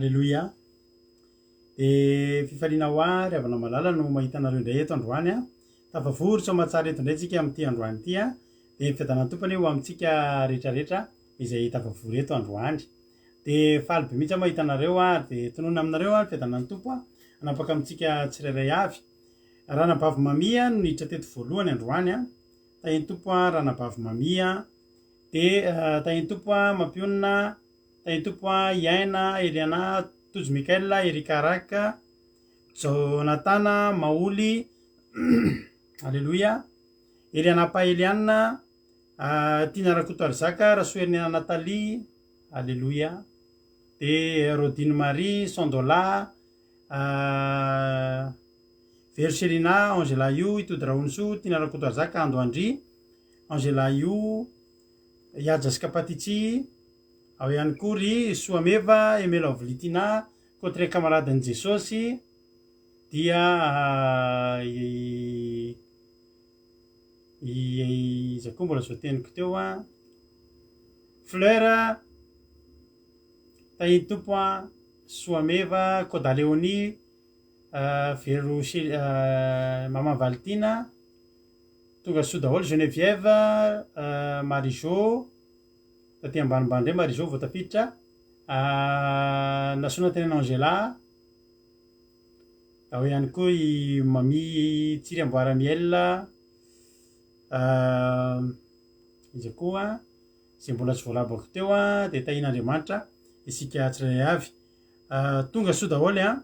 Alleloia. De fifaliana hoary avana malala no mahita anareo indray eto androany a tafavory so mahatsara eto indray tsika amin'ity androany ity a de fiadanany tompony ho amintsika rehetrarehetra izay tafavory eto androany de faly be mihitsy mahita anareo a de tonona aminareo a fiadanany tompo a anapaka amintsika tsirairay avy ranabavy mamia no niditra teto voalohany androany a tahiny tompo a ranabavy mamia de tahiny tompo a mampionina tahiny tompo a iaina Eliana Tojo Mikael Erikaraka Jonatana Maoly Alleloia Eliana Paeliana Tina Rakotoarizaka Rasoerina Nathalie Alleloia de Rodine Marie Sondola Verselina Angela Io Itody Raonso Tina Rakotoarizaka Andoandry Angela Io Iajasika Patitsy ao ihany koa ry Soameva Emela Vlitina Kotre Kamaradany Jesosy dia iza koa mbola zao teniko teo a Fleur tahiny tompo a Soameva Kodaleoni Vero Mama Valtina tonga soa daholo Geneviève Marijo taty ambanimbany ndray Marijo vao tafiditra nasona tenana Angela ao ihany koa i Mami Tsiry Amboaramiel iza koa zay mbola tsy voalabako teo a de tahin'Andriamanitra isika tsirairay avy tonga soa daholo a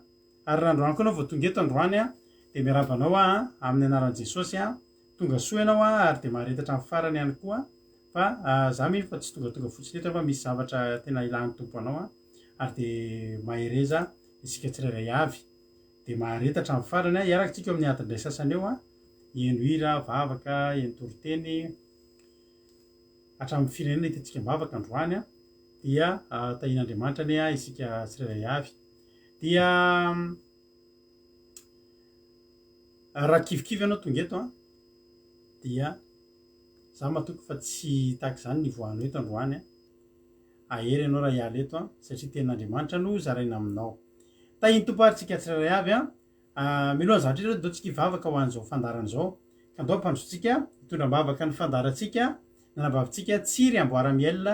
ary randroany koa anao vao tonga eto androany a de miarabanao a amin'ny anaran'i Jesosy a tonga soa ianao a ary de maharetatra amin'ny farany ihany koa fa za mino fa tsy tonga fotsiny eto fa misy zavatra tena ilan'ny tompo anao a ary de mahereza isika tsirairay avy de maharetatra amin'ny farany a iarakantsika amin'ny adindray sasany eo a eno hira vavaka eno toriteny hatramin'ny firenena hitantsika mivavaka androany a dia tahin'Andriamanitra ane a isika tsirairay avy dia raha kivikivy anao tonga eto a dia za matoky fa tsy tahaka zany nivoahano eto androany a ahery ianao raha hiala eto a satria ten'Andriamanitra no zaraina aminao tahiny tompo ary tsika tsirairay avy a milohan'ny zavatra ireo dao tsika hivavaka ho an'izao fandarana zao ka andao ampandrotsika hitondram-bavaka ny fandarantsika nanambavitsika Tsiry Amboaramiel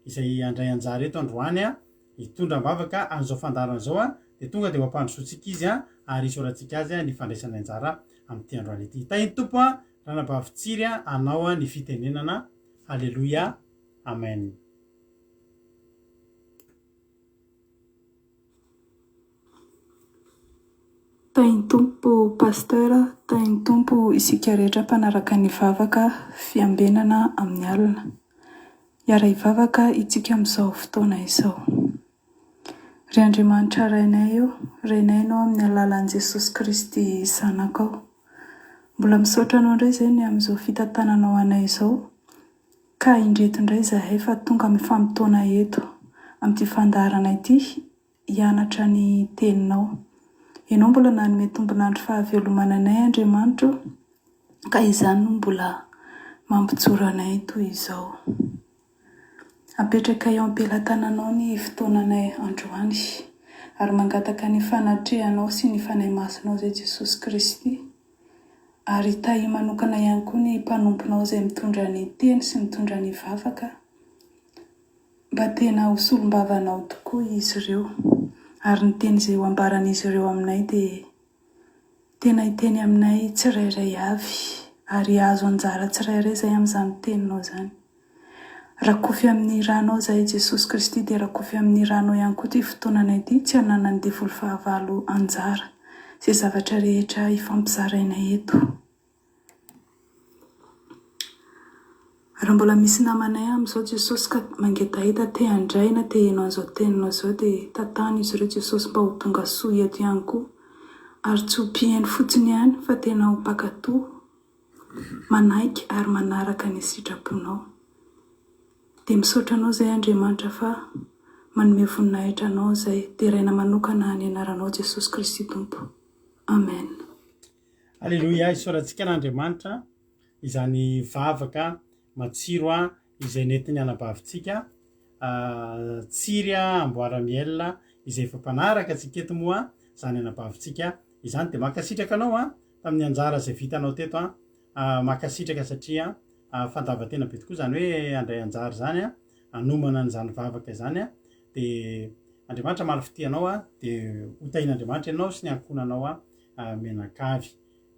izay andray anjara eto androany a hitondram-bavaka an'izao fandarana zao a de tonga de ho ampandrosotsika izy a ary isorantsika azy a ny fandraisany anjara amin'ity androany ity tahiny tompo a ranabavy Tsiry a anao a ny fitenenana Alleloia Amen. Tahiny tompo pasteur, tahiny tompo isika rehetra mpanaraka ny vavaka fiambenana amin'ny alina. Hiara hivavaka itsika amin'izao fotoana izao. Ry Andriamanitra rainay eo, renainao amin'ny alalan'i Jesosy Kristy zanakao. Mbola misaotra anao indray izay ny amin'izao fitantananao anay izao. Ka indreto indray zahay fa tonga mifampitoana eto amin'ity fandarana ity hianatra ny teninao. Ianao mbola nanome tombonandro fahavelomananay Andriamanitra ka izany no mbola mampijoro anay toy izao. Apetraka eo am-pelantananao ny fotoananay androany ary mangataka ny fanatrehanao sy ny fanahy masonao zay Jesosy Kristy ary tahi manokana ihany koa ny mpanomponao izay mitondra ny teny sy mitondra ny vavaka mba tena hosolombavanao tokoa izy ireo ary ny teny izay ho ambaran'izy ireo aminay dia tena hiteny aminay tsirairay avy ary azo anjara tsirairay izay amin'izany teninao izany. Rakofy amin'ny ranao izay Jesosy Kristy dia rakofy amin'ny ranao ihany koa ity fotoananay ity tsy hananany devolo fahavalo anjara izay zavatra rehetra ifampizarainay eto. Raha mbola misy namanay amin'izao Jesosy ka mangetaita te handray na te haino an'izao teninao izao dia tantany izy ireo Jesosy mba ho tonga soa eto ihany koa ary tsy ho mpiheno fotsiny ihany fa tena ho mpakatoa manaiky ary manaraka ny sitraponao. Dia misaotra anao izay Andriamanitra fa manome voninahitra anao izay teraina manokana ny anaranao Jesosy Kristy Tompo. Amen. Alleloia, isorantsika n'Andriamanitra izany vavaka matsiro izay nentiny anabavitsika Tsiry Amboaramiel izay efa mpanaraka tsika eto moa zany anabavitsika izany de makasitraka anao a tamin'ny anjara zay vitanao teto a makasitraka satria fandavatena be tokoa zany hoe andray anjara zany a anomana n'zany vavaka zany a de andriamanitra malifity anao a de hotain'andriamanitra ianao sy ny ankonanao a menakavy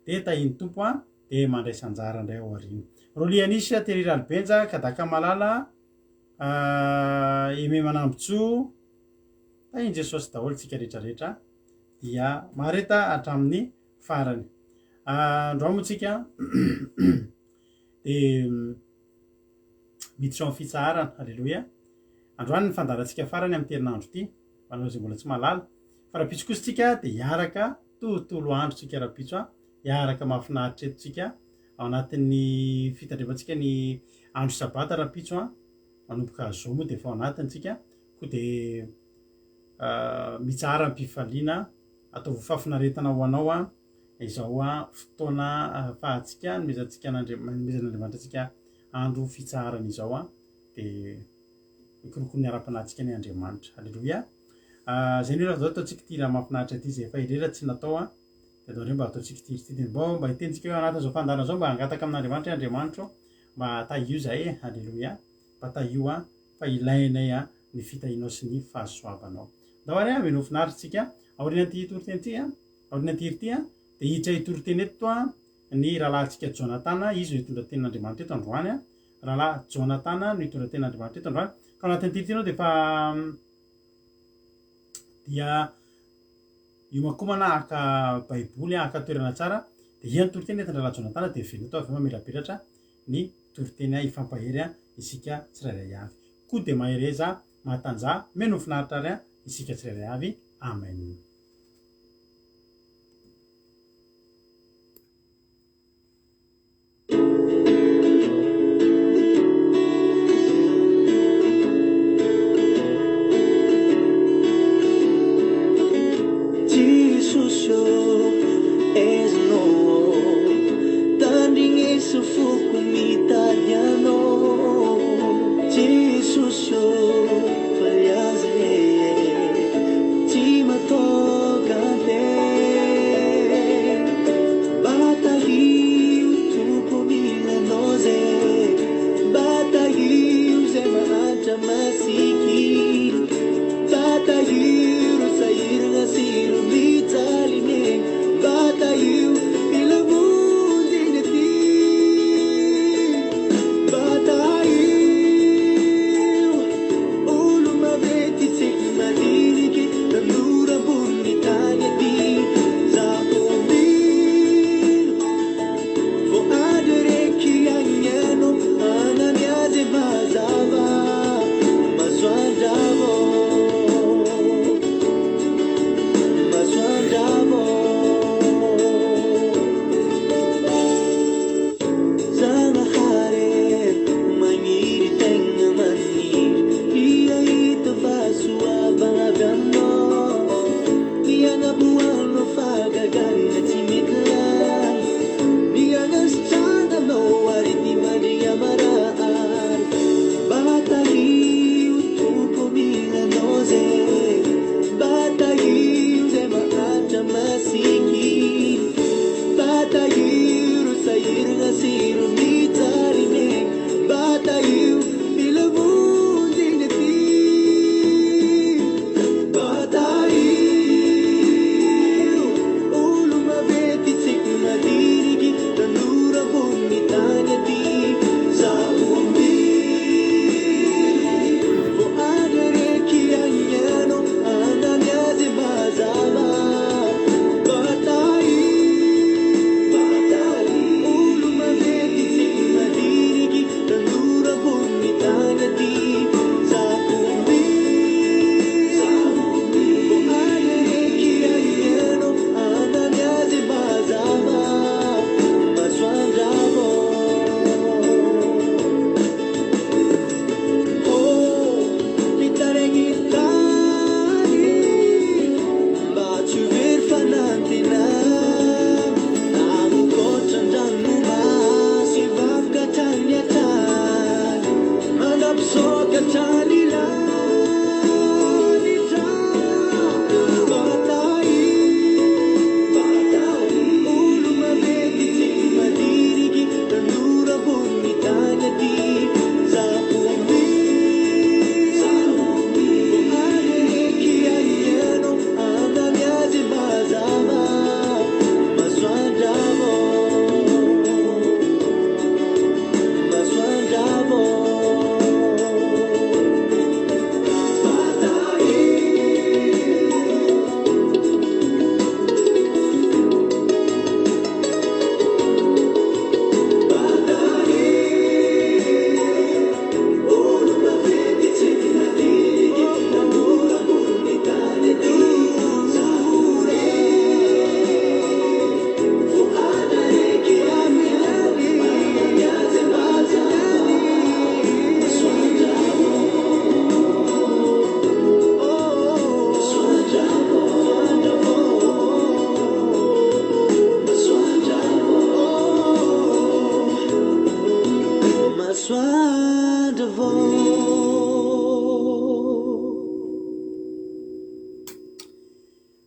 de tahiny tompo a de mandraisa anjara ndray ao ariny rolianisy teriralibenja kadaka malala eme manambotso tahiny jesosy daholo tsika rehetrarehetra dia mareta hatramin'ny farany androamotsika de miditra amin'ny fitsarana alleloia androany ny fandarantsika farany amin'ny terinandro ty manao zay mbola tsy malala fa rahapitso kosytsika de hiaraka tontolo andro tsika rahapitso hiaraka mahafinaritra etotsika ao anatin'ny fitandrimantsika ny andro sabata rahapitso manomboka zomo de efa ao anatintsika ko de mitsara mpifaliana atao fafinaretana ho anao izao fotoana fahatsika nomezantsika nomezan'andriamanitra tsika andro fitsarana izao de mikolokolo ny ara-panatsika ny andriamanitra alleloia zay ny raha zao ataotsika ty raha mahafinaritra ty zay efa irera tsy natao de atao ndray mba ataotsika tiryty mba hitentsika eo anatin'izao fandarana zao mba hangataka amin'andriamanitra andriamanitra mba tahio zay alleloia mba tahio fa ilainay ny fitahinao sy ny fahasoavanao dahoary mino finaritsika aoriananty toriteny ty aoriananty iri ty de hiditra itoriteny eto ny rahalahintsika Jonathan izy no hitondra tenin'andriamanitra eto androany rahalahy Jonathan no hitondra tenin'andriamanitra eto androany ka anatin'ny tiritinao de fa dia iomakomana aka baiboly aka toerana tsara de iany toriteny eto rahalahy Jonathan de veneto avy mamelapelatra ny toriteny ifampahery isika tsirairay avy ko de mahereza matanja meno finaritra ary isika tsirairay avy amen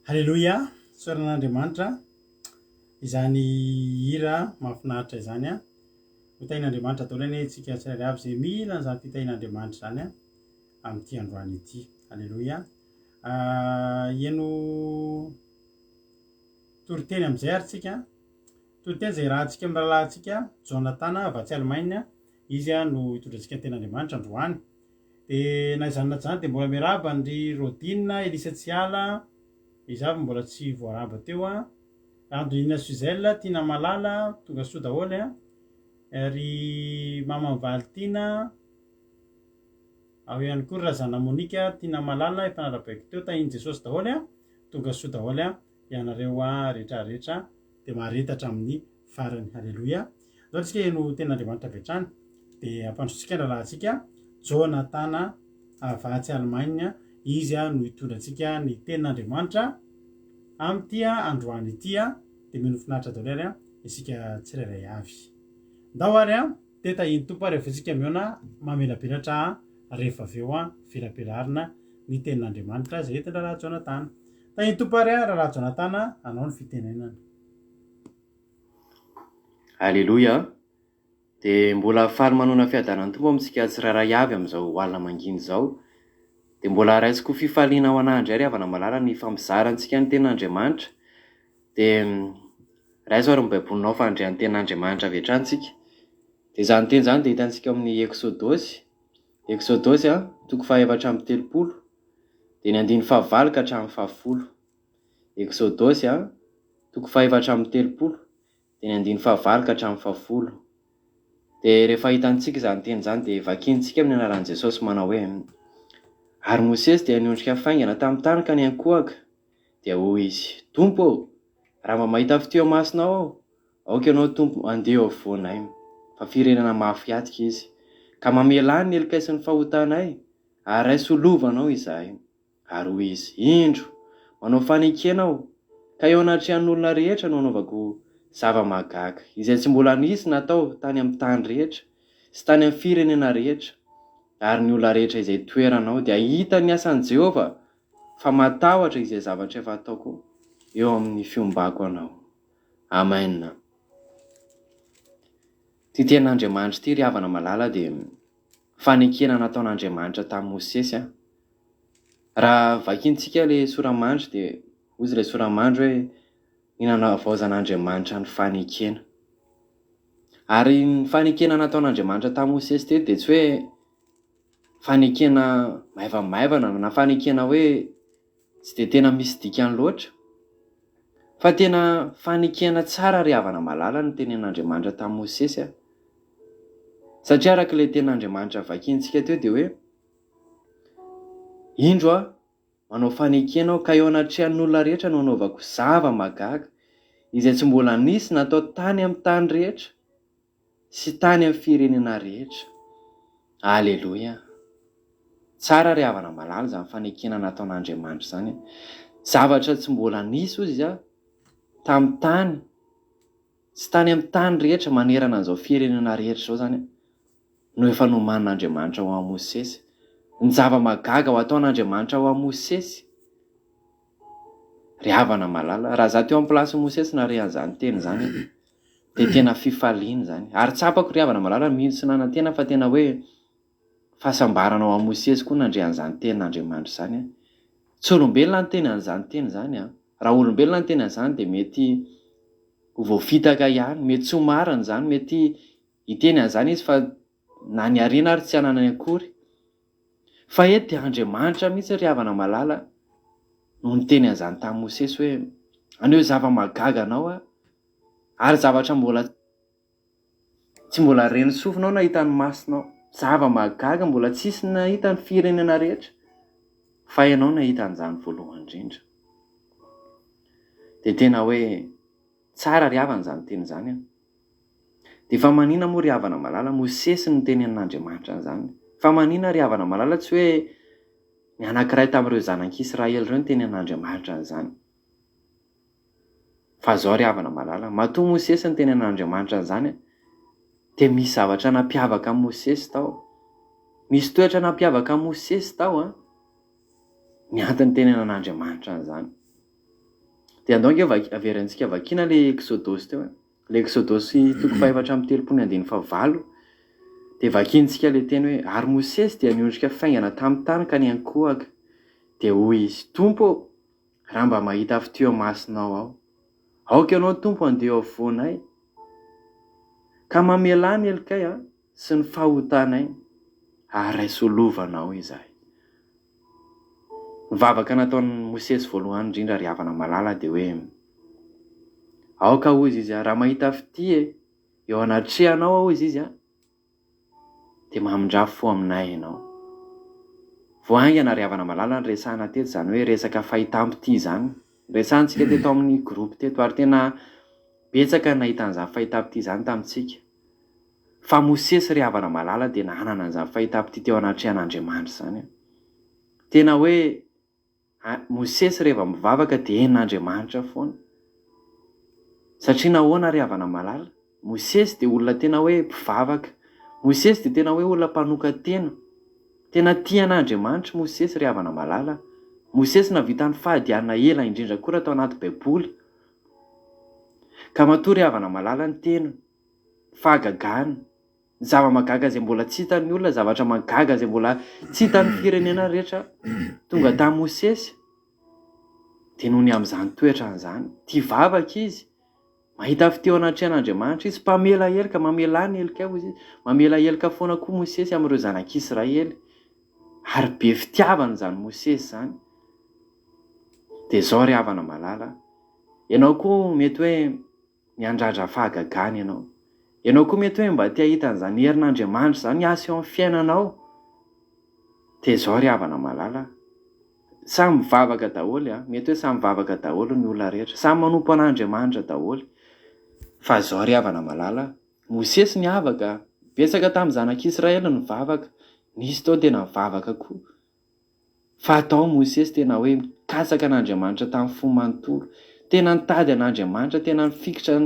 Halleloia, soran'Andriamanitra, izany hira mahafinaritra izany a, hotain'Andriamanitra atao leny tsika tsirairay avy izay mila an'izany fitain'Andriamanitra izany a, amin'ity androany ity. Halleloia. Ieno toriteny amin'izay ary tsika, toriteny izay rahantsika amin'ny rahalahintsika Jonathan avy atsy Allemagne, izy a no hitondrantsika ny ten'Andriamanitra androany. Dia na izany na izany dia mbola miarahaba ny Rodine Elisa Tsiala, izy avy mbola tsy voaraba teo a, Andrina Suzelle, Tina Malala, tonga soa daholo a, ry Mama Valtina, ao ihany koa Razana Monika, Tina Malala, efa narabaiko teo, tahiny Jesosy daholo a, tonga soa daholo a, ianareo a rehetrarehetra dia maharetatra amin'ny farany. Halleloia. Zao antsika eno ten'Andriamanitra avy hatrany dia ampandrosotsika ny rahalahintsika Jonathan avy atsy Allemagne, izy a no hitondrantsika ny ten'Andriamanitra amin'ity androany ity a, dia mino finaritra daholo ary a isika tsirairay avy. Ndao ary a dia tahiny tompo ary efa isika miona mamelapelatra rehefa avy eo a velapelarina ny ten'Andriamanitra izay entin rahalahy Jonathan. Tahiny tompo ary a rahalahy Jonathan, anao ny fitenenana. Halleloia. Dia mbola faly manona fiadanany tompo amintsika tsirairay avy amin'izao alina manginy izao. Dia mbola raisiko fifaliana ho anahy indray ry havana malala ny famizarantsika ny ten'Andriamanitra. Dia raiso ary mibaiboninao fa andrean'ny ten'Andriamanitra avy hatransika. Dia izany teny izany dia hitantsika amin'ny Exodosy a, toko 2:30, dia ny 9:9 ka hatramin'ny 10. Exodosy a, toko 2:30, dia ny 9:9 ka hatramin'ny 10. Dia rehefa hitantsika izany teny izany dia vakintsika amin'ny anaran'i Jesosy manao hoe: ary Mosesy dia niondrika faingana tamin'ny tany ka niankohaka. Dia hoy izy: Tompo, raha mba mahita fiteo masonao aho, aoka ianao Tompo andeha eo afovoanay. Fa firenena mafy atika izy, ka mamelany ny elikaisy ny fahotanay, ary raiso lovanao izahay. Ary hoy izy: indro, manao fanekena aho, ka eo anatrehan'olona rehetra no anaovako zava-mahagaga, izay tsy mbola nisy natao tany amin'ny tany rehetra sy tany amin'ny firenena rehetra. Ary ny olona rehetra izay toeranao dia hita ny asan'i Jehovah, fa matahotra izay zavatra efa ataoko eo amin'ny fiombako anao. Amen. Ty ten'Andriamanitra ity ry havana malala dia fanekena nataon'Andriamanitra tamin'i Mosesy a. Raha vakintsika le soramandry dia ozy le soramandry hoe ny nanavaozan'Andriamanitra ny fanekena. Ary ny fanekena nataon'Andriamanitra tamin'i Mosesy teto dia tsy hoe fanekena maivamaivana na fanekena hoe tsy dia tena misy dikany loatra, fa tena fanekena tsara ry havana malala ny tenen'Andriamanitra tamin'i Mosesy a. Satria araka ilay ten'Andriamanitra vakintsika teo dia hoe: indro a, manao fanekena aho, ka eo anatrehan'olona rehetra no anaovako zava-mahagaga, izay tsy mbola nisy natao tany amin'ny tany rehetra sy tany amin'ny firenena rehetra. Halleloia. Tsara ry havana malala izany fanekena nataon'Andriamanitra izany. Zavatra tsy mbola nisy ozy izy a tamin'ny tany sy tany amin'ny tany rehetra manerana an'izao firenena rehetra izao izany no efa nomanin'Andriamanitra ho an'i Mosesy. Ny zava-mahagaga ho ataon'Andriamanitra ho an'i Mosesy. Ry havana malala, raha za teo amin'ny plasin'i Mosesy na rehan'izany teny izany dia tena fifaliana izany. Ary tsapako ry havana malala mihitsy nanantena fa tena hoe fahasambarana ao an'i Mosesy koa nandrehan'izany ten'Andriamanitra izany. Tsy olombelona ny teny an'izany teny izany a. Raha olombelona ny teny an'izany dia mety ho voafitaka ihany, mety tsy ho marina izany, mety hiteny an'izany izy fa na ny ariana ary tsy hanana ny akory. Fa eto dia Andriamanitra mihitsy ry havana malala no niteny an'izany tamin'i Mosesy hoe: aneo zava-mahagaga anao a, ary zavatra tsy mbola reny sofinao na hitan'ny masonao. Zava-mahagaga mbola tsisy nahita ny firenena rehetra, fa ianao nahita an'izany voalohany indrindra. Dia tena hoe tsara ry havana izany teny izany a. Dia fa manina moa ry havana malala, Mosesy no tenenin'Andriamanitra an'izany. Fa manina ry havana malala, tsy hoe ny anankiray tamin'ireo zanak'Israely ireo no tenenin'Andriamanitra an'izany. Fa zao ry havana malala, matoa Mosesy no tenenin'Andriamanitra an'izany dia misy zavatra nampiavaka amin'ny Mosesy tao. Misy toetra nampiavaka amin'ny Mosesy tao a. Ny antony tenenan'Andriamanitra an'izany. dia andao nge averintsika vakina le exodosy teo le exodosy 4:7-9 dia vakintsika le teny hoe ary Mosesy dia niondrika faingana tamin'ny tany ka niankohaka dia hoy izy tompo raha mba mahita fiteo masinao aho aoka ianao tompo andeha avoanay ka mamelany elikay sy ny fahotanay ary raisolovanao izahay. Mivavaka nataon'ny Mosesy voalohany indrindra ry havana malala dia hoe aoka hozy izy raha mahita fity eo anatrehanao aho izy izy dia mamindrafo aminay ianao. Voaingana ry havana malala ny resahana teto izany hoe resaka fahitam-pity zany. Resantsika teto amin'ny groupe teto ary tena betsaka nahita an'izany fahitam-pity zany tamintsika. Fa Mosesy ry havana malala dia nanana an'izany fahitam-pity teo anatrehan'Andriamanitra zany. Tena hoe Mosesy rehefa mivavaka dia hen'Andriamanitra foana. Satria nahoana ry havana malala? Mosesy dia olona tena hoe mpivavaka. Mosesy dia tena hoe olona mpanoka-tena. Tena tian'Andriamanitra Mosesy ry havana malala. Mosesy navita ny fahadiana ela indrindra koa raha tao anaty Baiboly. Ka matoa ry havana malala ny tena fahagagana, zava-magaga izay mbola tsy hitan'ny olona, zavatra magaga izay mbola tsy hitan'ny firenena rehetra tonga tamin'i Mosesy. Dia noho ny amin'izany toetra an'izany, tia vavaka izy, mahita fiteo anatrehan'Andriamanitra izy, mpamela helika, mamela ny helika izy, mamela helika foana koa Mosesy amin'ireo zanak'Israely. Ary be fitiavana izany Mosesy izany. Dia izao ry havana malala, ianao koa mety hoe miandrandra fahagagana ianao. Ianao koa mety hoe mba tia hita an'izany herin'Andriamanitra izany asa eo amin'ny fiainanao. Dia izao ry havana malala, samy mivavaka daholo mety hoe samy mivavaka daholo ny olona rehetra, samy manompo an'Andriamanitra daholo. Fa izao ry havana malala, Mosesy niavaka, betsaka tamin'ny zanak'Israely nivavaka, nisy tao tena mivavaka koa. Fa atao Mosesy tena hoe mikasaka an'Andriamanitra tamin'ny fo manontolo, tena nitady an'Andriamanitra, tena nifikitra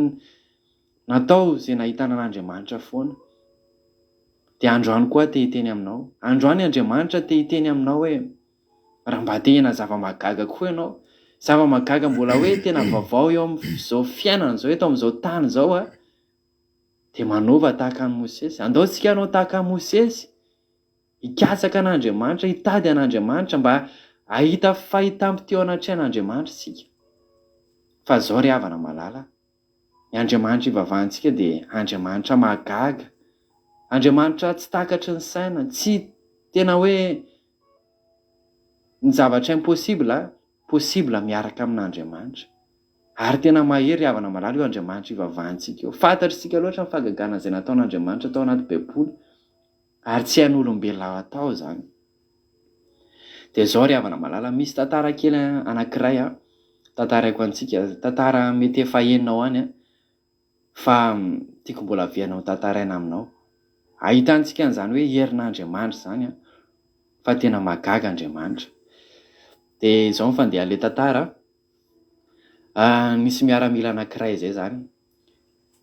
natao izay nahitana an'Andriamanitra foana. Dia androany koa te hiteny aminao, androany Andriamanitra te hiteny aminao hoe raha mba te hina zava-magaga koa ianao, zava-magaga mbola hoe tena vaovao eo amin'izao fiainana izao, eto amin'izao tany izao dia manova tahaka an'i Mosesy. Andaontsika anao tahaka an'i Mosesy, hikasaka an'Andriamanitra, hitady an'Andriamanitra mba hahita fahitam-pity anatrehan'Andriamanitra isika. Fa izao ry havana malala, ny Andriamanitra ivavahantsika dia Andriamanitra mahagaga, Andriamanitra tsy takatry ny saina, tsy tena hoe ny zavatra impossible, possible miaraka amin'Andriamanitra. Ary tena mahery havana malala io Andriamanitra ivavahantsika io. Fantatritsika loatra ny fahagagana izay nataon'Andriamanitra tao anaty Baiboly, ary tsy hain'olombelona atao izany. Dia izao ry havana malala, misy tantara kely anankiray tantaraiko antsika, tantara mety efa hainao any fa tiako mbola avianao tantaraina aminao. Ahitantsika an'izany hoe herin'Andriamanitra izany fa tena mahagaga Andriamanitra. Dia izao mifandeha le tantara, nisy miaramila anankiray izay zany.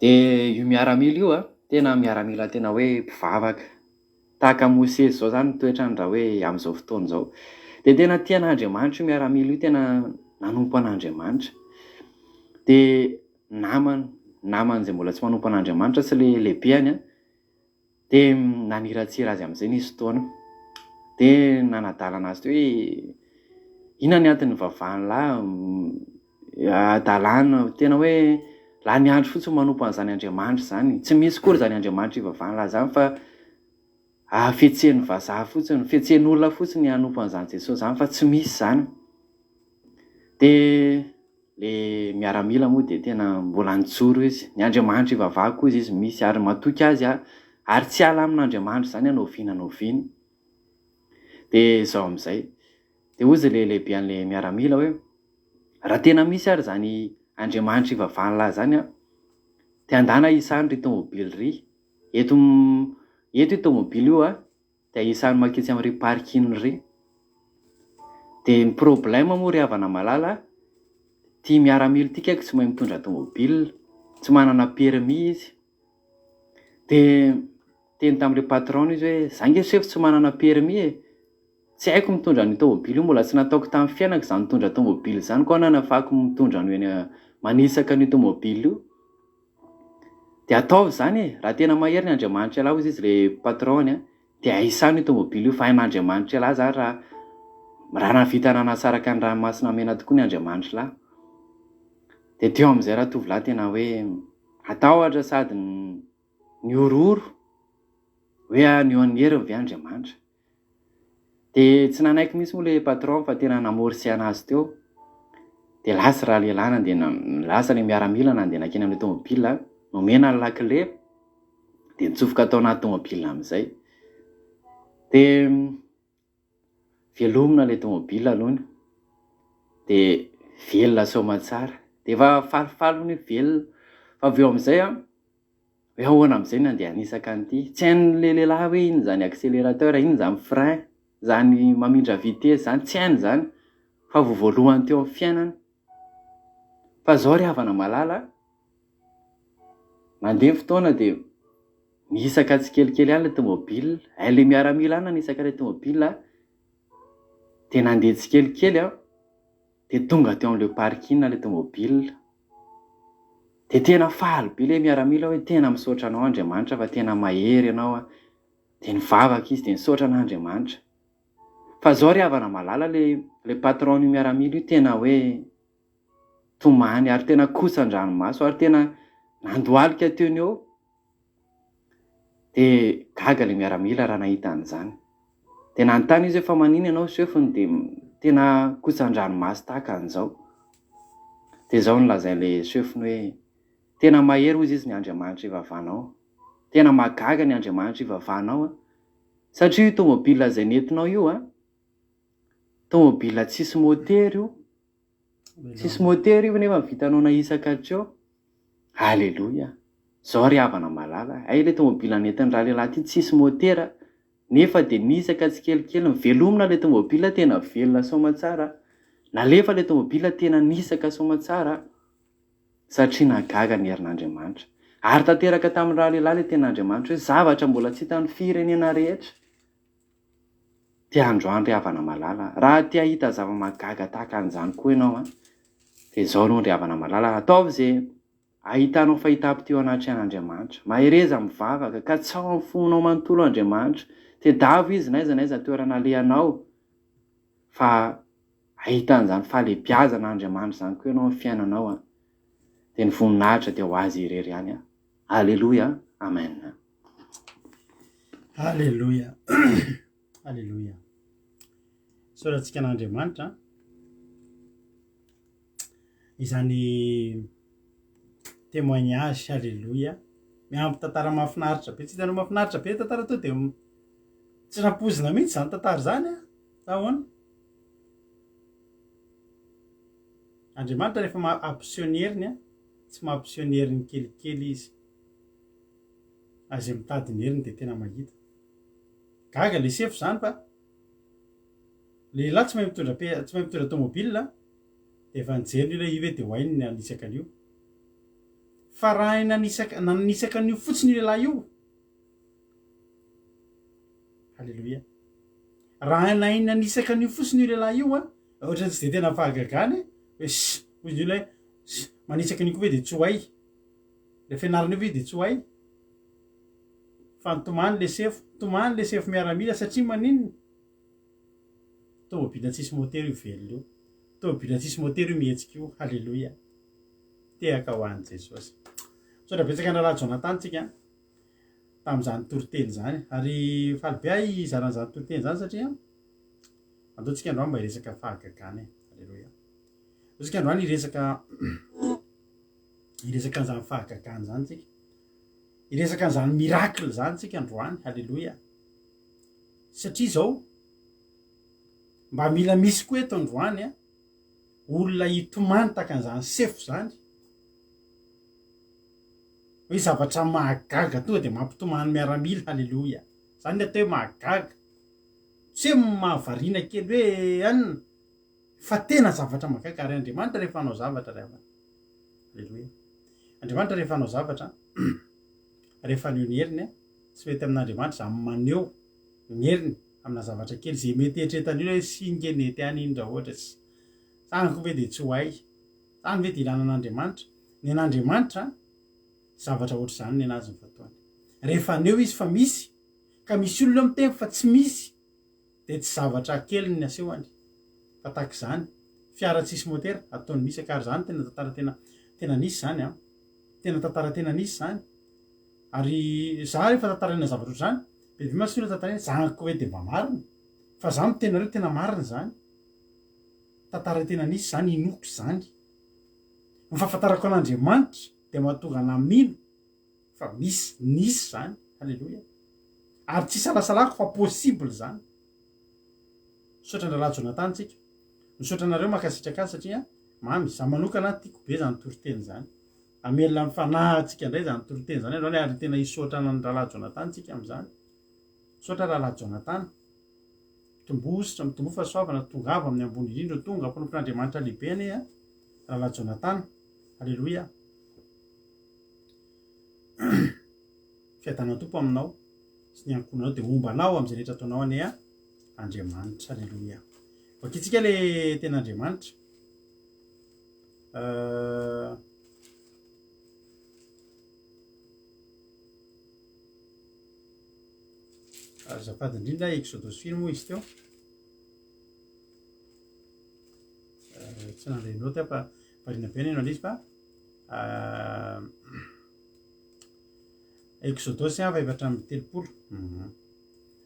Dia io miaramila io tena miaramila tena hoe mpivavaka, tahaka Mosesy izao zany toetrany raha hoe amin'izao fotoana izao. Dia tena tian'Andriamanitra io miaramila io, tena nanompo an'Andriamanitra. Dia namany izay mbola tsy manompo an'Andriamanitra sy le lehibeany dia naniratsira azy amin'izay nisy fotoana. Dia nanadalana azy teo hoe inona ny antony vavahany lahy, adalana tena hoe laha ny andro fotsiny manompo an'izany Andriamanitra izany, tsy misy kory izany Andriamanitra ivavahany lahy izany fa fihetsehany vazaha fotsiny, fihetsehany olona fotsiny hanompo an'izany Jesosy izany fa tsy misy izany. Dia le miaramila moa dia tena mbola nijoro izy, ny Andriamanitra ivavahako izy misy ary matoky azy ary tsy ala amin'Andriamanitra izany hanaoviana. Dia izao amin'izay, dia hozy le lehibe an'le miaramila hoe raha tena misy ary izany Andriamanitra ivavahany lahy izany dia andana isany ry tômôbily ry. Eto io tômôbily io dia isany maketsy amin'ry parking ry. Dia ny problème moa ry havana malala, tia miaramila ity kaiky tsy mahay mitondra tômôbily, tsy manana permis izy. Dia teny tamin'ilay patron izy hoe za nge chef tsy manana permis tsy haiko mitondra ny tômôbily io, mbola tsy nataoko tamin'ny fiainako izany mitondra tômôbily izany, koa nanafako mitondra ny eny manisaka ny tômôbily io. Dia ataovy izany e, raha tena mahery ny Andriamanitra elahy izy le patrony dia ahisany io tômôbily io, fa hain'Andriamanitra elahy zany raha navita nanasaraka ny ranomasina mena tokoa ny Andriamanitra lahy. Dia teo amin'izay raha tovolahy tena hoe atahotra sady ny ororo hoe ny oanieriny ve Andriamanitra. Dia tsy nanaiky misy moa le patron fa tena namorsy anazy teo. Dia lasa raha lehilahy lasa le miaramila nandeha nakeny amin'ny tômôbila, nomena ny lakile dia nitsofoka tao anaty tômôbila amin'izay. Dia velomina le tômôbila aloha dia velona soma tsara. Dia efa falifalo ny velona fa avy eo amin'izay hoe ahoana amin'izay no andeha hanisaka an'ity. Tsy hain'le lehilahy hoe ino zany accélérateur, ino zany frein, zany mamindra vitesse zany, tsy hainy zany fa voalohany teo amin'ny fiainany. Fa zao ry havana malala, mandeha fotoana dia nisaka tsikelikely ihany le tômôbila, le miaramila ihany nanisaka le tômôbila dia nandeha tsikelikely dia tonga teo amin'ilay parking le tômôbila. Dia tena faly be le miaramila hoe tena misaotra anao Andriamanitra fa tena mahery ianao. Dia nivavaka izy dia nisaotra an'Andriamanitra. Fa zao ry havana malala, le patron io miaramila io tena hoe tomany ary tena kosan-dranomaso ary tena nandohalika teo eo. Dia gaga le miaramila raha nahita an'izany. Dia nanontany izy hoe fa manino ianao sefony dia tena kosan-dranomaso tahaka an'izao. Dia zao nolazain'le sefony hoe tena mahery hozy izy ny Andriamanitra ivavahanao. Tena mahagaga ny Andriamanitra ivavahanao satria io tômôbila izay nentinao io tômôbila tsisy motera io. Tsisy motera io nefa vitanao nahisaka hatreo. Halleloja. Zao ry havana malala, le tômôbila nentin'ny raha lehilahy ity tsisy motera nefa dia nisaka tsikelikely, velomina le tômôbila tena velona soma tsara. Nalefa le tômôbila tena nisaka soma tsara satria nagaga ny herin'Andriamanitra. Ary tanteraka tamin'ny raha lehilahy le ten'Andriamanitra hoe zavatra mbola tsy hitan'ny firenena rehetra. Tia androany ry havana malala, raha tia hita zava-magaga tahaka an'izany koa ianao dia zao aloha ry havana malala, ataovy izay ahitanao fahitapato anaty an'Andriamanitra. Mahereza mivavaka ka tsy ao amin'ny fonao manontolo Andriamanitra. Tedavo izy n'aiza n'aiza toerana alehanao fa ahitan'izany fahalebiazan'Andriamanitra izany koa ianao amin'ny fiainanao dia ny voninahitra dia ho azy irery ihany. Halleloja. Amen. Halleloja. Halleloja. Soratsika an'Andriamanitra izany témoignage. Halleloja. Miampy tantara mahafinaritra be. Tsy hitanao mahafinaritra be tantara to dia tsy nampozina mihitsy izany tantara izany ahoana. Andriamanitra rehefa mampiseho heriny tsy mampiseho heriny kelikely izy. Azy mitady ny heriny dia tena mahita. Gaga le sefo izany fa lehilahy tsy mahay mitondra tômôbila dia efa nijery ilay ive dia hoainy ny anisaka an'io. Fa raha nanisaka an'io fotsiny io lehilahy io. Halleloja. Raha nanisaka an'io fotsiny io lehilahy io ohatrany tsy dia tena fahagagany hoe hozy io ilay manisaka an'io koa ve dia tsy hoay. Le fianarana io ve dia tsy hoay. Fa nitomany le sefo miaramila satria maninona. Tômôbila tsisy motera io velona io. Tômôbila tsisy motera io mihetsika io. Halleloja. Tehaka ho an'i Jesosy. Saotra betsaka an'Rahalahy Jonathan tsika tamin'izany toriteny izany. Ary faly be ahy zaran'izany toriteny izany satria ataontsika androany mba hiresaka fahagagany. Halleloja. Ataontsika androany hiresaka an'izany fahagagany izany tsika. Hiresaka an'izany miracle izany tsika androany. Halleloja. Satria izao mba mila misy koa eto androany olona hitomany tahaka an'izany sefo izany. Hoe zavatra mahagaga tonga dia mampitomany miaramila. Halleloja. Izany ny atao hoe mahagaga. Tsy hoe mahavariana kely hoe anina fa tena zavatra mahagaga. Ary Andriamanitra rehefa hanao zavatra rehefa. Halleloja. Andriamanitra rehefa hanao zavatra rehefa anio ny heriny tsy mety amin'Andriamanitra izany maneho ny heriny amina zavatra kely zay mety etretany hoe singenety any iny raha ohatra tsy saniko ve de tsy ho hay zany ve de ilanan'andriamanitra ny an'andriamanitra zavatra ohatr' zany ny anazy ny fataony rehefa neo izy fa misy ka misy olona ami'ny tena fa tsy misy de tsy zavatra kely ny asehoany fa tahaka izany fiara tsisy motera ataony misy akary zany tena tantara tena nisy zany a tena tantara tena nisy zany ary za rehefa tantarana zavatra ohatr' zany bebe masolo tantarana zanako hoe de mba marina fa za mitena reo tena marina zany tantara tena nisy zany inoky zany ny fahafantarako an'andriamanitra de mahatonga namino fa misy nisy zany halleloia ary tsy salasalako fa possible zany misaotra andrala Jonathan tsika misaotra anareo makasitraka azy satria mamy za manokana tiako be zany toriteny zany amelona amin'ny fanahintsika indray zany toriteny zany zany ary tena hisaotra andrala Jonathan tsika am'izany misaotra rahalahy Jonathan tombositra mitombo fahasoavana tongava amin'ny ambony indrindra tonga mpanompin'andriamanitra lehibe ane a rahalahy Jonathan halleloia fiadanao tompo aminao sy ny ankonanao de ombanao am'izay rehetra ataonao ane a andriamanitra halleloia vakitsika le tena andriamanitra azafady indrindra exodus film moa izy teo tsy nandrenao ty fa varina be anao izy fa exodus a faefatra amby telopolo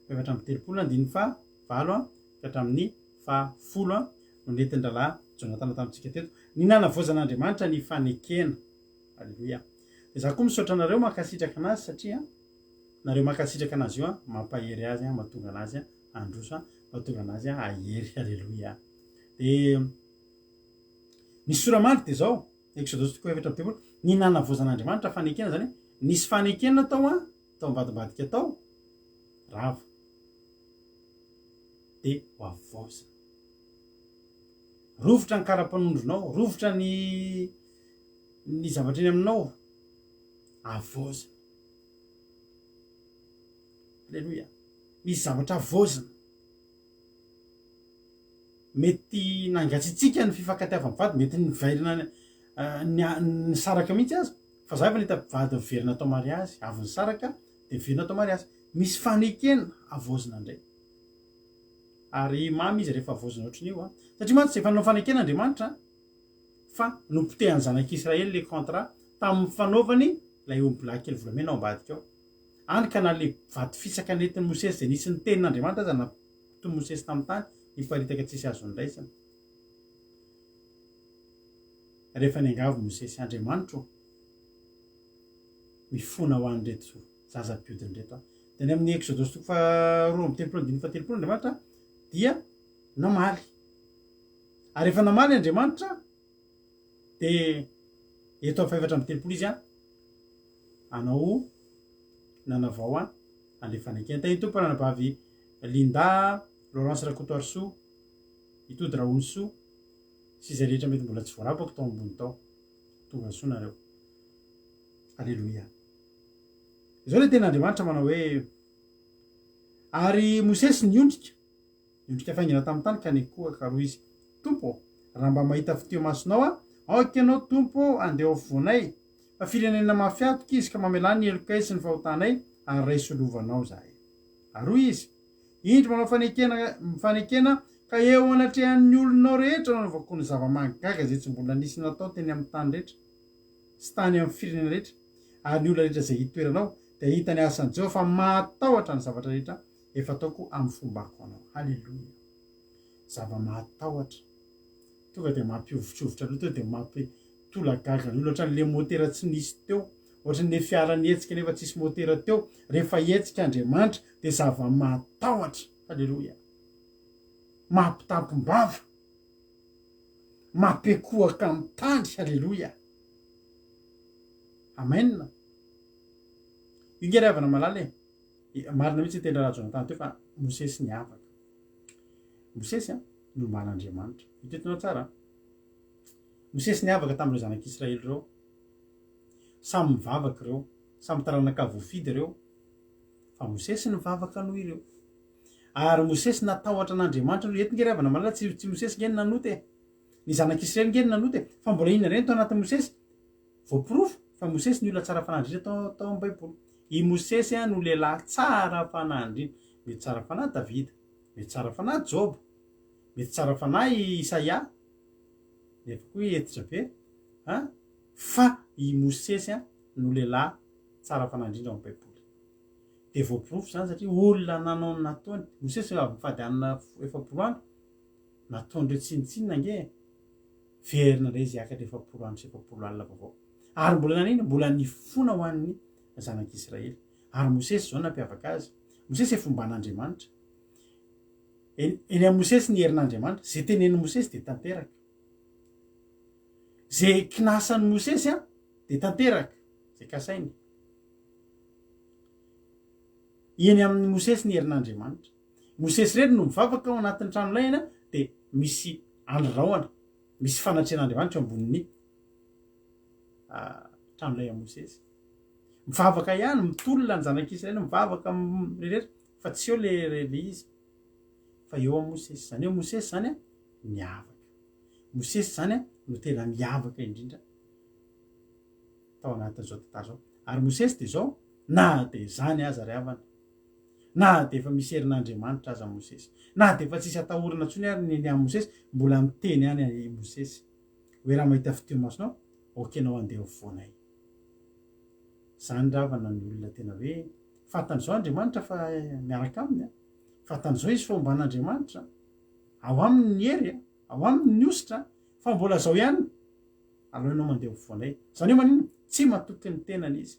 faefatra amby telopolo andininy fa valo a faefatra amin'ny fa folo a no nentin-dralahy Jonathan tamintsika teto ny nanavozan'andriamanitra ny fanekena halleloia de za koa misaotra anareo makasitraka anazy satria nareo makasitraka anazy io a mampahery azy a mahatonga anazy a androso a mahatonga anazy a ahery halleloia de nisy soramandry de zao exodus toko efatra amby telopolo ny nanavozan'andriamanitra fanekena zany nisy fanekena tao a tao mivadibadika tao rava de ho avozana rovotra ny kara-panondronao rovotra ny zavatra eny aminao avozana halleloia misy zavatra avozana mety nangatsitsika ny fifankatiava mivady mety nivairina ny saraka mihitsy azy fa za efa nita vady miverina atao mariazy avy ny saraka de miverina atao mariazy misy fanekena avozana indray ary mamy izy rehefa avozana ohatran'io a satria mantsy efa nanao fanekena andriamanitra fa nompotehany zanak'Israely le contrat tamin'ny fanaovany lay ombilay kely volamena ao ambadika ao any ka na le vady fisaka nentin'ny Mosesy zay nisy ny tenin'andriamanitra aza nampitony Mosesy tamin'ny tany niparitaka tsisy azo ndraisana rehefa niangavy Mosesy andriamanitra mifona ho an'reto zaza-biodiny reto a de ny amin'ny exodus toko fa roa amby telopolo andininy fa telopolo andriamanitra dia namaly ary efa namaly andriamanitra de eto amin'ny faefatra amby telopolo izy a anao nanavao a an'le fanekena ta tompo nanabavy Linda Laurence Rakotoarso itody Raonso sy izay rehetra mety mbola tsy voarapako tao ambony tao tonga soa nareo halleloia zao le tena andriamanitra manao hoe ary Mosesy niondrika faingana tamin'ny tany ka nekoa karoa izy tompo raha mba mahita fiteo masonao a aoka ianao tompo andeha afovoanay fa firenena mafiatoka izy ka mamelany ny elokay sy ny fahotanay ary ray solovanao zahay aroa izy indro manao fanekena ka eo anatrehan'ny olonao rehetra nanaovako ny zava-mangaga zay tsy mbola nisy natao teny amin'ny tany rehetra sy tany amin'ny firenena rehetra ary ny olona rehetra zay hitoeranao de hitany asan'i Jehova fa mahatahotra ny zavatra rehetra efa ataoko amin'ny fombako anao halleloia zava-mahatahotra tonga de mampiovitrovitra aloha teo de mampitolagaga ny olona ohatran'le motera tsy nisy teo ohatran'le fiara nietsika nefa tsisy motera teo rehefa etsika andriamanitra de zava-mahatahotra halleloia mampitampom-bava mampiakohaka amin'ny tany halleloia amen ingery avana malala marina mihitsy tendra raha Jonathan teo fa Mosesy ny avaka Mosesy a nomban'andriamanitra itetonao tsara Mosesy ny avaka tamin'ireo zanak'Israely reo samy mivavaka reo samy taranaka voafidy reo fa Mosesy ny vavaka noho ireo ary mosesy natahotra an'andriamanitra no entinge ravana malala tsy mosesy ngeny nanoty ny zanak'israely ngeny nanoty fa mbola inona reny tao anatin'ny mosesy voapirofo fa mosesy ny olona tsara fanandrina tao amin'ny baiboly i mosesy no lehilahy tsara fanandrina mety tsara fanahy davida mety tsara fanahy joba mety tsara fanahy isaia nefa koa etitra be fa i mosesy no lehilahy tsara fanandrina ao amin'ny baiboly de voapirofo zany satria olona nanao ny nataony mosesy mifady anina efapolo andro nataon'ireo tsinitsinina nge verina re izy akatra efapolo andro sy efapolo alina vaovao ary mbola nanina mbola nifona ho an'ny zanak'Israely ary mosesy zao nampiavaka azy mosesy fomba an'andriamanitra eny amin'ny mosesy ny herin'andriamanitra zay tenen'ny mosesy de tanteraka zay kinasan'ny mosesy de tanteraka zay kasainy eny amin'ny mosesy ny herin'andriamanitra mosesy reny no mivavaka ao anatin'ny tranolaina de misy andrahoana misy fanatrehan'andriamanitra ambonin'ny tranolay amin'ny mosesy mivavaka ihany mitolona ny zanak'Israely mivavaka rehetra fa tsy eo le izy fa eo amin'ny mosesy zany eo mosesy zany miavaka mosesy zany no tena miavaka indrindra tao anatin'izao tantara zao ary mosesy de zao na de zany aza ry havana na de efa misy herin'andriamanitra aza mosesy na de efa tsisy atahorana ntsony ary ny amin'ny mosesy mbola miteny any mosesy hoe raha mahita fiteo masonao okenao andeha voanay zany ravana ny olona tena hoe fatan'izao andriamanitra fa miaraka aminy fatan'izao izy fomba an'andriamanitra ao amin'ny hery ao amin'ny ositra fa mbola zao ihany alohanao mandeha voanay zany io manino tsy matoky ny tenany izy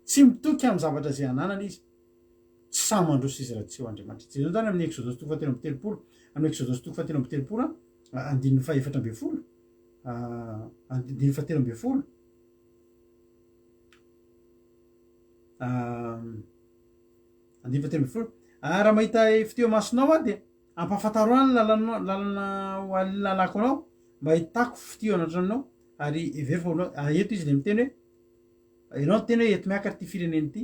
tsy mitoky amin'ny zavatra zay ananana izy tsy samy mandroso izy raha tsy eo andriamanitra zay zao zany amin'ny exodosy toko fahatelo amby telopolo amin'ny exodosy toko fahatelo amby telopolo andininy faefatra amby folo andininy fahatelo amby folo andininy fahatelo amby folo raha mahita fiteo masonao de ampafantaro any lalana lalako anao mba hitako fiteo anatranao ary everonao eto izy le miteny hoe ianao teny hoe eto miakatra ty fireneny ty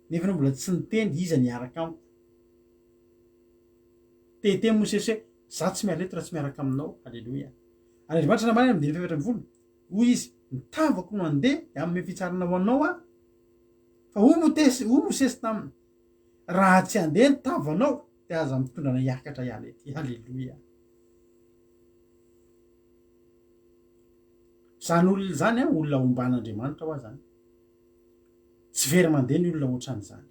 nefa anao mbola tsy niteny iza niaraka amiko tete mosesy hoe za tsy mialeto raha tsy miaraka aminao alleloia ary andriamanitra namana amdiny faefatra amby folo hoy izy mitavako no andeha amin'ny fitsarana ho anao fa ho mosesy taminy raha tsy andeha nitavanao de aza mitondrana hiakatra ialety alleloia zany olona zany olona omban'andriamanitra ho zany tsy very mandeha ny olona ohatran'izany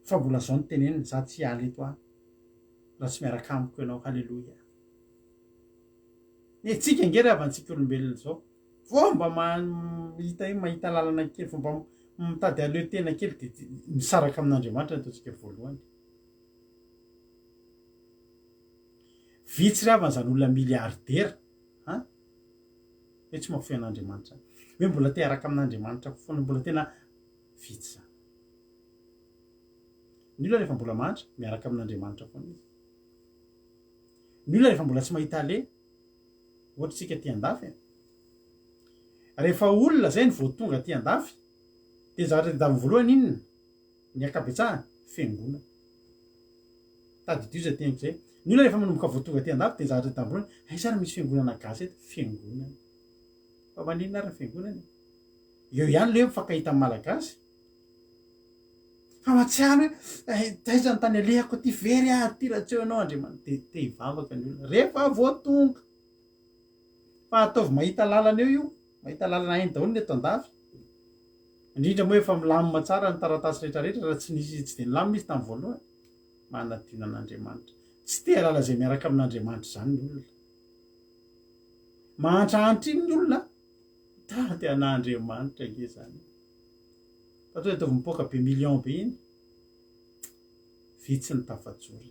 fa mbola zao ny teneniny za tsy aleto raha tsy miaraka amiko ianao halleloia tsika ngery avantsika olombelona zao vo mba mahita lalana kely fomba mitady aleo tena kely de misaraka amin'andriamanitra ataontsika voalohany vitsy ry avan'izany olona miliardera hoe tsy mahafoy an'andriamanitra hoe mbola te araka amin'andriamanitra foana mbola tena vitsy zany ny olona rehefa mbola mantra miaraka amin'andriamanitra foana izy ny olona rehefa mbola tsy mahita ale ohatra tsika ty andafy rehefa olona zay ny voatonga ty andafy de zavatra tadavy voalohany inona ny akabetsahany fiangonana tadidioza teniko zay ny olona rehefa manomboka voatonga ty andafy de zavatra tadavy voalohany aisara misy fiangonana gasy eto fiangonana fa maninona ary ny fiangonana eo ihany leo mifankahita amin'ny malagasy fa matsiary hoe taiza ny tany alehako ty very ty raha tsy eo anao andriamanitra de te hivavaka ny olona rehefa voatonga fa ataovy mahita lalana eo io mahita lalana hainy daholo ny eto andafy indrindra moa efa milamina tsara ny taratasy rehetrarehetra raha tsy nisy tsy de nilamina izy tamin'ny voalohany manadino an'andriamanitra tsy te halala zay miaraka amin'andriamanitra zany ny olona mahantrahantra iny ny olona tady an'andriamanitra nge zany fa to ataovy mipoaka be million be iny vitsy ny tafajory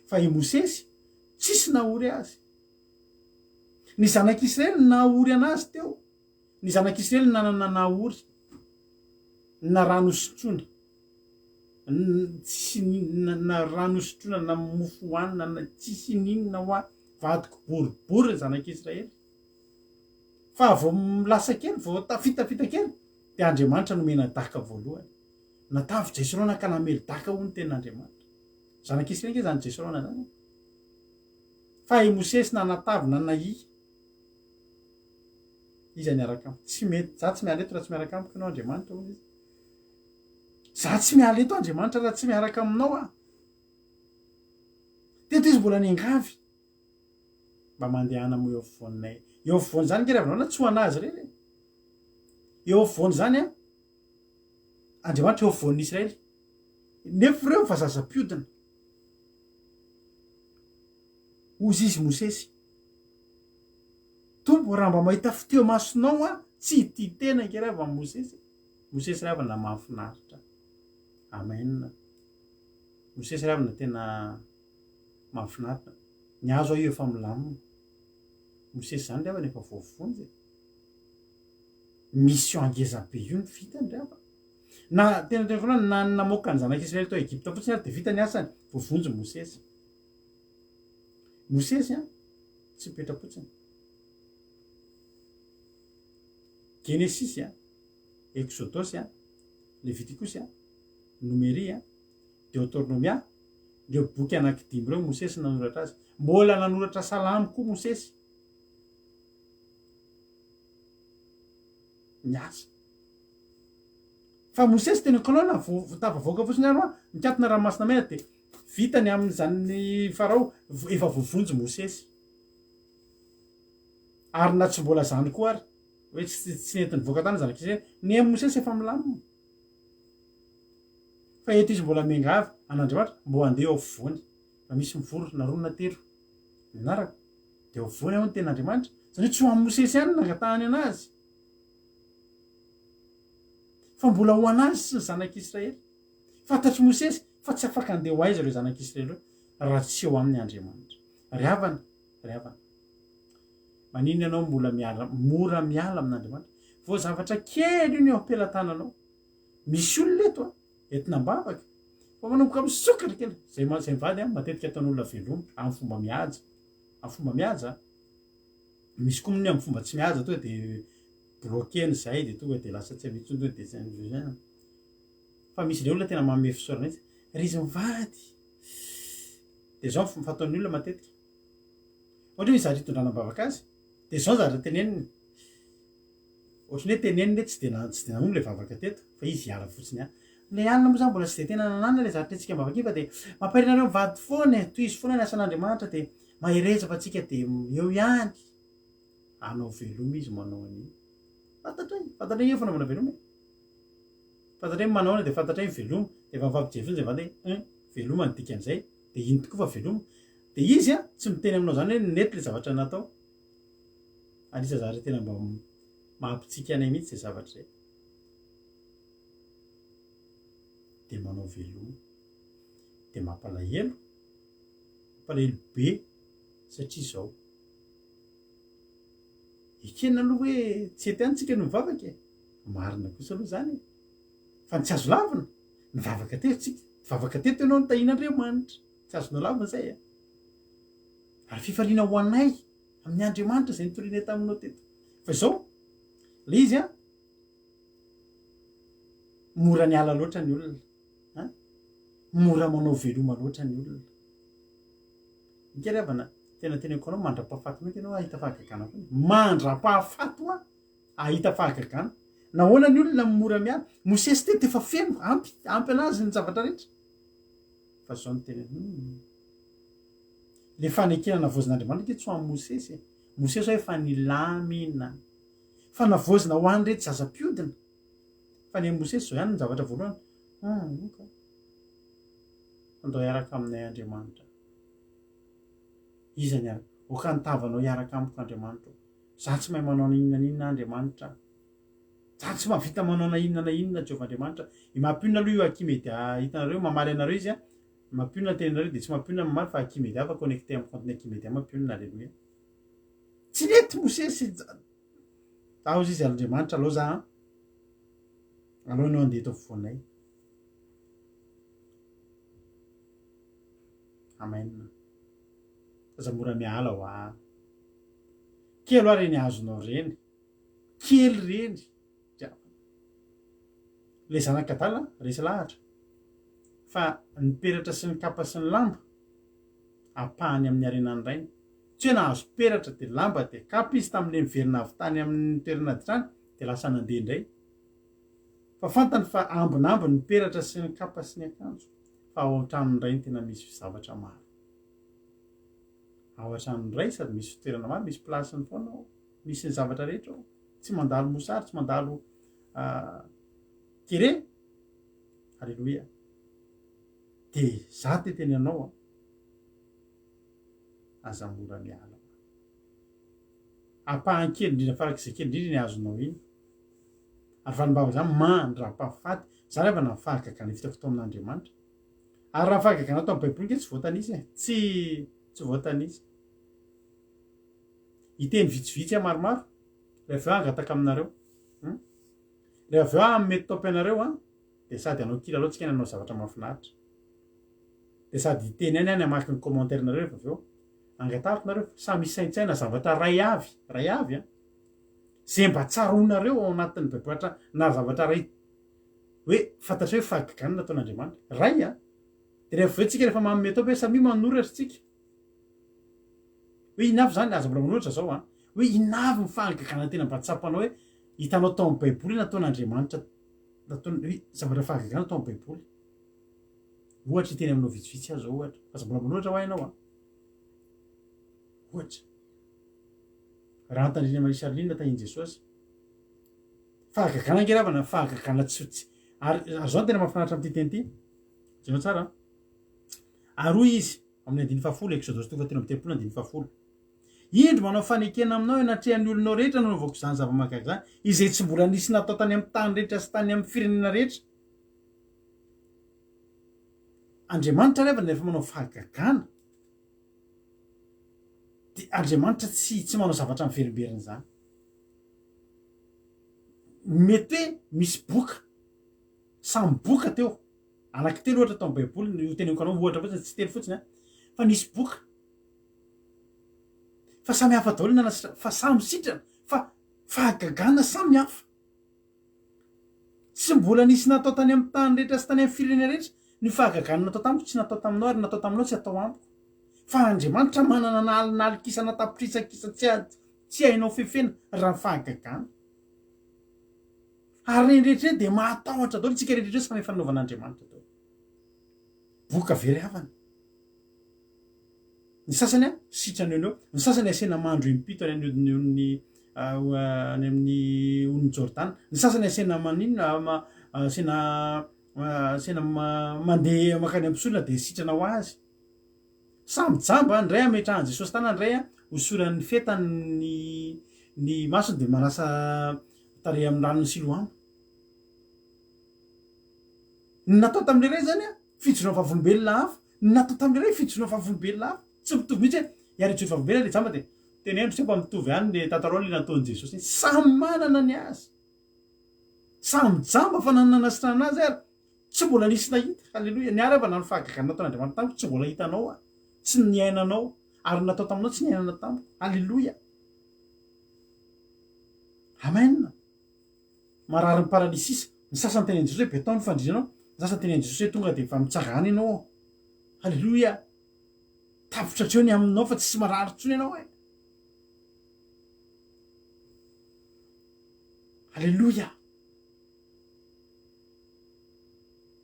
fa i mosesy tsisy nahory azy ny zanak'Israely nahory anazy teo ny zanak'Israely nanana nahory na rano sotrona tsisy na rano sotrona na mofo hoanina na tsisy ninona hoa vadiko boribory ny zanak'Israely fa vao milasa kely vao tafitafita kely de andriamanitra nomena daka voalohany natavy jesy reo naka namely daka ho ny ten'andriamanitra zanak'Israely nge zany Jesona zany fa i Mosesy nanatavina nahy izy niaraka tsy mety za tsy miala eto raha tsy miaraka amiko ianao Andriamanitra hoy izy za tsy miala eto Andriamanitra raha tsy miaraka aminao a teto izy mbola niangavy mba mandehana mo eo afovoanay eo afovoany zany nge rahavanao na tsy ho anazy reny eo afovoany zany a Andriamanitra eo afovoan'ny Israely nefa ireo fa zazam-piodina ozy izy Mosesy tombo raha mba mahita fiteo masonao a tsy ty tena nge raha van Mosesy ravana mahafinaritra amen Mosesy ravana tena mahafinaritra ny azo io efa milamina Mosesy zany ravana efa voavonjy mission angeza be io ny vitany rava na tena tena na namoaka ny zanak'Israely tao Egypta fotsiny ary de vita ny asany voavonjy Mosesy a tsy petrapotsiny Genesis a Exodus a Leviticus a Numérie a Deutéronomie a reo boky anankidimy reo Mosesy nanoratra azy mbola nanoratra salamy koa Mosesy miasa fa Mosesy tena kolona tavavoaka fotsiny aro a mikatona ranomasina mena de vitany amin'izany Farao efa voavonjy Mosesy ary na tsy mbola zany koa ary hoe tsy nentiny voaka tany zanak'Israely ny amin'ny Mosesy efa milamina fa eto izy mbola miangavy an'Andriamanitra mbo andeha eo afovoany fa misy mivoro na roa na telo minaraka de eo afovoany ao ny ten'Andriamanitra zany tsy ho amin'ny Mosesy ihany nangatahany anazy fa mbola ho anazy sy ny zanak'Israely fantatry Mosesy fa tsy afaka andeha ho aiza reo zanak'Israely reo raha tsy eo amin'ny Andriamanitra ryhavana manino ianao mbola mora miala amin'Andriamanitra vo zavatra kely io ny eo ampelantananao misy olona eto a entinambavaka fa manomboka misokatra kely zay mivady a matetika ataon'olona veloma amin'ny fomba mihaja misy koa amin'ny fomba tsy mihaja to de bloqueny zay de tonga de lasa tsy avitsony de fa misy le olona tena manome fisaorana izy ry izy mivady de zao fataon'ny olona matetika ohatra hoe izy zary hitondrana-bavaka azy de zao zatra teneniny ohatrany hoe teneniny hoe tsy de nanombo le vavaka teto fa izy hiala fotsiny a le alina moa zany mbola tsy de tena nananina le zatra antsika mivavaka io fa de mampirinareo mivady foana toy izy foana ny asan'Andriamanitra de mahereza fa tsika de eo ihany anao veloma izy manao an'io fantatra io fanaovana veloma fantatra hoe manao ana de fantatra hoe veloma de efa mifampijery zay vady hoe veloma ny dikan'izay de iny tokoa fa veloma de izy a tsy miteny aminao zany hoe nety le zavatra natao anisa zavatra tena mba mahampitsika anay mihitsy zay zavatra zay de manao veloma de mampalahelo be satria zao ekena aloha hoe tsy ety any tsika no mivavaka marina kosa aloha zany fa ny tsy azo lavina mivavaka teto tsika vavaka teto ianao nitahin'Andriamanitra tsy azonao lavina zay a ary fifaliana ho anay amin'ny Andriamanitra zay nitoriana taminao teto fa zao le izy a mora ny ala loatra ny olona mora manao veloma loatra ny olona nikeravana tena koanao mandra-pahafato mety ianao ahita fahagagana koa mandra-pahafato a ahita fahagagana nahoana ny olona mora miala Mosesy teto efa feno ampy anazy ny zavatra rehetra fa zao ny tena le fanekena navozan'Andriamanitra ke tsy ho amin'ny Mosesy hoe efa nilamina fa navozina ho any rehetra zazam-piodina fa ny Mosesy zao ihany ny zavatra voalohany andao hiaraka aminay Andriamanitra izany ary oka nitavanao hiaraka amiko Andriamanitra za tsy mahay manao inona Andriamanitra za tsy mahavita manao na inona Jehovah Andriamanitra mampionona aloha io Akimedy hitanareo mamaly anareo izy a mampionona tenareo de tsy mampionona mamaly fa Akimedy afa connecté amin'ny compte Akimedy mampionona alleluia tsy nety Mosesy taozy izy Andriamanitra aloha za aloha anao andeha to afovoanay amen za mora miala ho a kely oa reny azonao reny kely reny le zanak'Adala resy lahatra fa ny peratra sy ny kapa sy ny lamba apahany amin'ny arenany rainy tsy hoe nahazo peratra de lamba de kapa izy tamin'le miverina avy tany amin'ny toerana ditrany de lasa nandeha indray fa fantany fa ambinambo ny peratra sy ny kapa sy ny akanjo fa ao an-tranony ray ny tena misy zavatra maro ao an-tranony ray sady misy fitoerana maro misy plasiny foana ao misy ny zavatra rehetra ao tsy mandalo mosary tsy mandalo kere alleloia de za te teny anao aza mora miala apahan-kely indrindra farak'izay kely indrindra ny azonao iny ary vanim-bava zany mandra-pahafaty za rehefa nafahakakana vitako tao amin'Andriamanitra ary raha fahakakana tao amin'ny baiboly ke tsy voatanisy tsy voatanisy iteny vitsivitsy maromaro rehefa eo angataka aminareo rehefa eo amety taom-pianareo de sady anao kilalao tsika nanao zavatra mahafinaritra de sady iteny any amaky ny commentaire-nareo rehefa aveo angatahako nareo samy isaintsaina zavatra ray avy zay mba tsaronareo ao anatin'ny baiboly na zavatra ray hoe fantatra hoe fahagagana nataon'Andriamanitra ray de rehefa aveo tsika rehefa manome tao hoe samy manoratra tsika hoe inavy zany aza mbola manoratra zao hoe inavy ny fahagagana tena mba tsapanao hoe hitanao tao amin'ny baiboly nataon'Andriamanitra hoe zavatra fahagagana tao amin'ny baiboly ohatra iteny aminao vitsivitsy azy zao ohatra aza mbola manoratra ho hainao ohatra raha antandrina Maria-Charline tahiny Jesosy fahagagana ngeravana fahagagana tsotsy ary zao tena mahafinaritra amin'ity teny ity jenao tsara aroa izy amin'ny 10 Exodus 3:10 indro manao fanekena aminao enatrehan'ny olonao rehetra nanaovako zany zava-mahagaga zany izay tsy mbola nisy natao tany amin'ny tany rehetra sy tany amin'ny firenena rehetra Andriamanitra rehefa manao fahagagana de Andriamanitra tsy manao zavatra miverimberina zany mety hoe misy boka samy boka teo anankitelo ohatra tao amin'ny baiboly ny teneniko anao ohatra fotsiny tsy telo fotsiny fa nisy boka fa samy hafa daholo nanasitra fa samy sitrana fa fahagagana samy hafa tsy mbola nisy natao tany amin'ny tany rehetra sy tany amin'ny firenena rehetra ny fahagagana natao tamiko tsy natao taminao ary natao taminao tsy atao amiko fa Andriamanitra manana nalikisana tapitrisakisa tsy hainao fefena raha fahagagana ary rehetra de mahatahotra daholo tsika rehetra samy fanaovan'Andriamanitra daholo boka very havana ny sasany sitrany eo ny sasany asena mandro impito any amin'ny on'ny Jordana ny sasany asena maninona asena mandeha makany ampisolona de sitrana ho azy samy jamba ndray ametrahan Jesosy tana ndray hosoran'ny fetany ny masony de manasa tare amin'ny ranony Siloam natao tam'le ray zany fijona vavolombelona hafa natao tam'le ray fijona vavolombelona hafa tsy mitovy mihitsy iary ijona vavolombelona le jamba de tenendro tsy mba mitovy any le tantarao le nataon'i Jesosy samy manana ny azy samy jamba fa nananasitrana azy ary tsy mbola nisy nahita halleloia ny arava nano fahagagana nataon'Andriamanitra tamiko tsy mbola hitanao tsy niainanao ary natao taminao tsy niainana tamiko halleloia amen marary ny paralysisa ny sasany tenen'i Jesosy hoe beton ny fandrinanao ny sasany tenen'i Jesosy hoe tonga de efa mitsagana ianao halleloia tapitra treo ny aminao fa tsy marary tsony ianao halleloia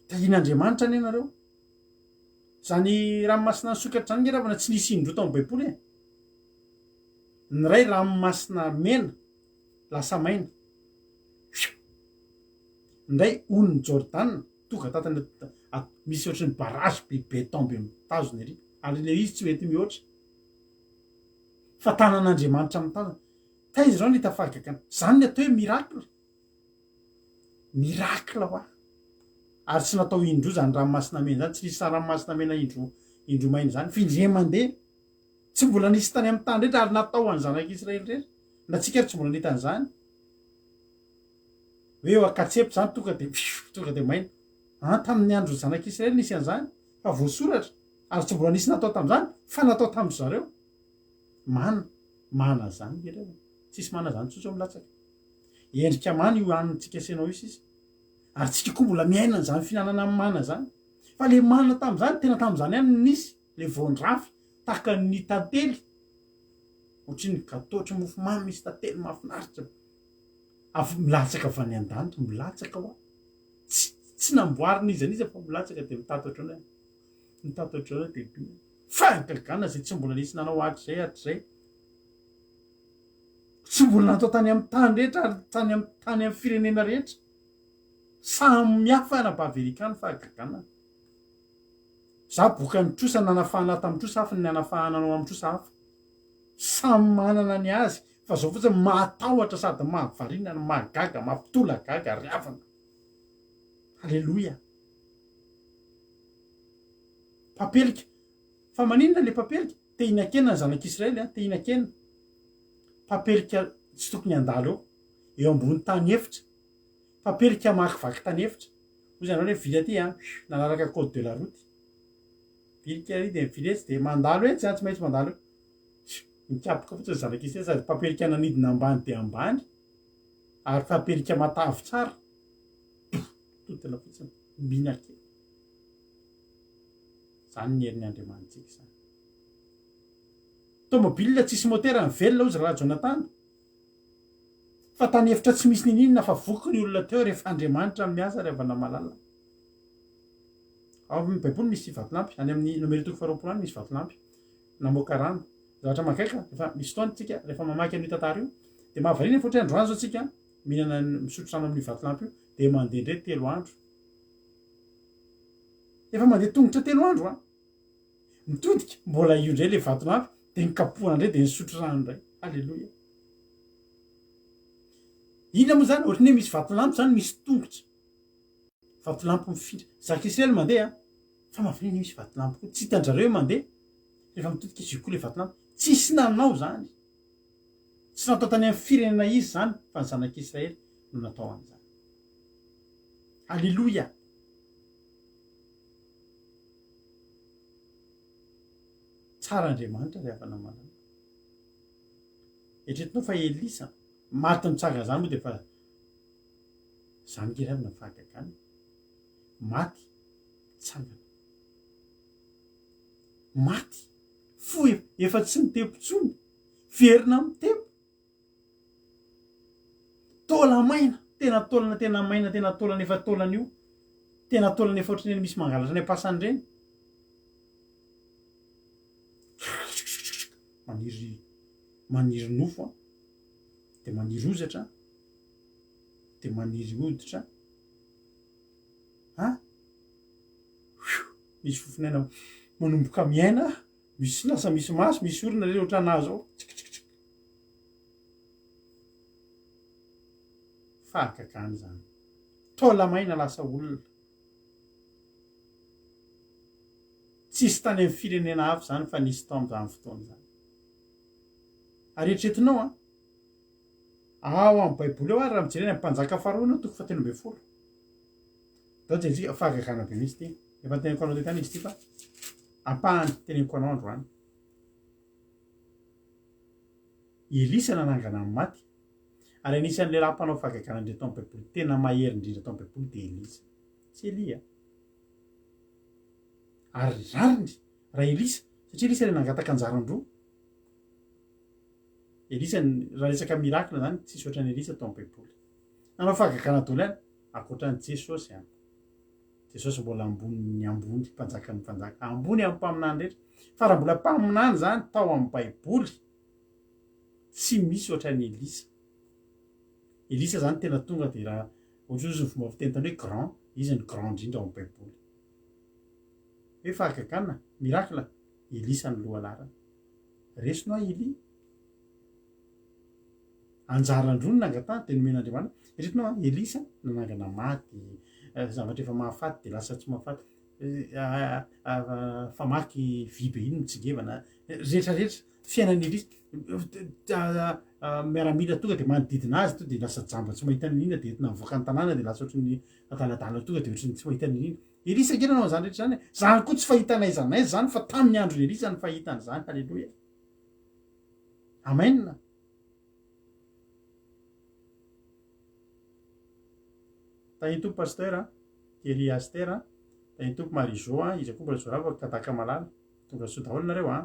tahin'Andriamanitra any ianareo zany ranomasina nisokatra zany ngeravana tsy nisy indro tao amin'ny baiboly ny ray ranomasina mena lasa maina ndray on'ny Jordana tonga tatany misy ohatry ny barage be beton be mitazona ery ary le izy tsy mety mihoatra fa tanan'Andriamanitra mitazona taizy rao ny hita fahagagana zany ny atao hoe mirakla ho ary tsy natao indro zany ranomasina mena zany tsy nisy ranomasina mena indro maina zany findre mandeha tsy mbola nisy tany amin'ny tany rehetra ary natao any zanak'Israely rehetra na tsika ary tsy mbola nahita an'izany hoe eo akatsepy zany tonga de maina tamin'ny andro zanak'Israely nisy an'izany fa voasoratra ary tsy mbola nisy natao tamin'izany fa natao tamin'ny zareo mana zany ireo tsisy mana zany tsotso milatsaka endrika mana io anitsika senao io sisa ary tsika koa mbola miainana zany finanana amin'ny mana zany fa le manina tam'izany tena tam'izany any nisy le voandrafy tahaka ny tantely ohatriny gatotry mofo mamy misy tantely mahafinaritra milatsaka avy any an-danitra milatsaka hoa tsy namboarina izy an'izy fa milatsaka de mitato ohatrany mitato ohatrany de fagagana zay tsy mbola nisy nanao hatrizay hatrizay tsy mbola natao tany amin'ny tany rehetra ary tany amin'ny firenena rehetra samy mihafa anabaverikany fahagagana za boka ny trosa nanafahana tamin'ny trosa hafa ny anafahana anao amin'ny trosa hafa samy manana ny azy fa zao fotsiny mahatahotra sady mahavarinana mahagaga mampitola gaga riavana halleloia papelika fa maninona le papelika te hinan-kenina ny zanak'Israely te hinan-kenina papelika tsy tokony andalo eo ambony tany efitra papelika makivaky tany efitra hoy zany hoe vily aty nanaraka code de la route vilika ry de viletsy de mandalo e tsy maintsy mandalo mikapoka fotsiny zanak'Israely sady papelika nanidina ambany de ambany ary papelika matavy tsara totona fotsiny minake zany ny herin'Andriamanitsika zany tomobile tsisy motera ny velona ozy raha Jonathan fa tany efitra tsy misy ninina fa voky ny olona teo rehefa Andriamanitra miasa revana malala ao amin'ny baiboly misy vatolampy any amin'ny nomero 2 misy vatolampy namoaka rano zavatra magaika rehefa misy fotoana tsika rehefa mamaky amin'ny tantara io de mahavarina foatra androany zao tsika mihinana misotro rano amin'ny vatolampy io de mandeha ndray 3 andro efa mandeha tongotra 3 andro mitodika mbola io ndray le vatolampy de nikapohana ndray de nisotro rano ndray halleloia ina moa zany ohatrany hoe misy vatolampy zany misy tongotra vatolampy mifindra zak'Israely mandeha fa mahavarina misy vatolampy koa tsy hitanjareo mandeha rehefa mitodika izy koa le vatolampy tsisy nanao zany tsy natao tany amin'ny firenena izy zany fa ny zanak'Israely no natao an'izany halleloia tsara Andriamanitra ry havana malala etretinao fa Elisa maty mitsaga zany moa de fa zany ngeravina fahagagana maty tsangana maty fo efa tsy mitebo tsony verina mitebo taola maina tena taolana tena maina tena taolana efa taolana io tena taolana efa ohatrany misy mangalatra ny ampasany reny maniry nofo de maniry ozatra de maniry hoditra misy fofonena manomboka miaina misy lasa misy maso misy orona re ohatrana zao fahagagany zany taola maina lasa olona tsisy tany amin'ny firenena hafa zany fa nisy tao amin'izany fotoana zany ary etretinao ao amin'ny baiboly eo ary raha mijerena amin'ny mpanjaka faharoa anao 19 dao jentsika fahagagana be mihitsy ty efa teneko anao tetany izy ty fa ampahany teneko anao androany Elisa nanangana amin'ny maty ary anisan'ny lehilahy mpanao fahagagana indray tao amin'ny baiboly tena mahery indrindra tao amin'ny baiboly de Elisa tsy Elia ary rariny raha Elisa satria Elisa le nangataka anjaran-droa Elisa raha resaka mirakina zany tsisy ohatran'ny Elisa tao amin'ny baiboly nanao fahagagana daholo ihany akoatran'ny Jesosy Jesosy mbola ambony mpanjaka ny mpanjaka ambony amin'ny mpaminany rehetra fa raha mbola mpaminany zany tao amin'ny baiboly tsy misy ohatran'ny Elisa zany tena tonga de raha ohatra izy ny fomba fitenitany hoe grand izy ny grand indrindra ao amin'ny baiboly hoe fahagagana mirakla Elisa ny loha lara resonao Eli anjaran-drony nangatany de nomen'Andriamanitra eretinao Elisa nanangana maty zavatra efa mahafaty de lasa tsy mahafaty famaky vibe iny mitsingevana rehetrarehetra fiainan'ny Elisa miaramila tonga de manodidina azy to de lasa jamba tsy mahita ninina de entina mivoaka ny tanàna de lasa ohatrany adaladala tonga de ohatrany tsy mahita ninina Elisa nge nanao zany rehetra zany zany koa tsy fahitanay zanay zany fa tamin'ny andron'ny Elisa ny fahitany zany halleloia amen tahito pasteur Elias Tera ny tompo marizo a izy koa mbola zoravako kataka malala tonga so daholo nareo a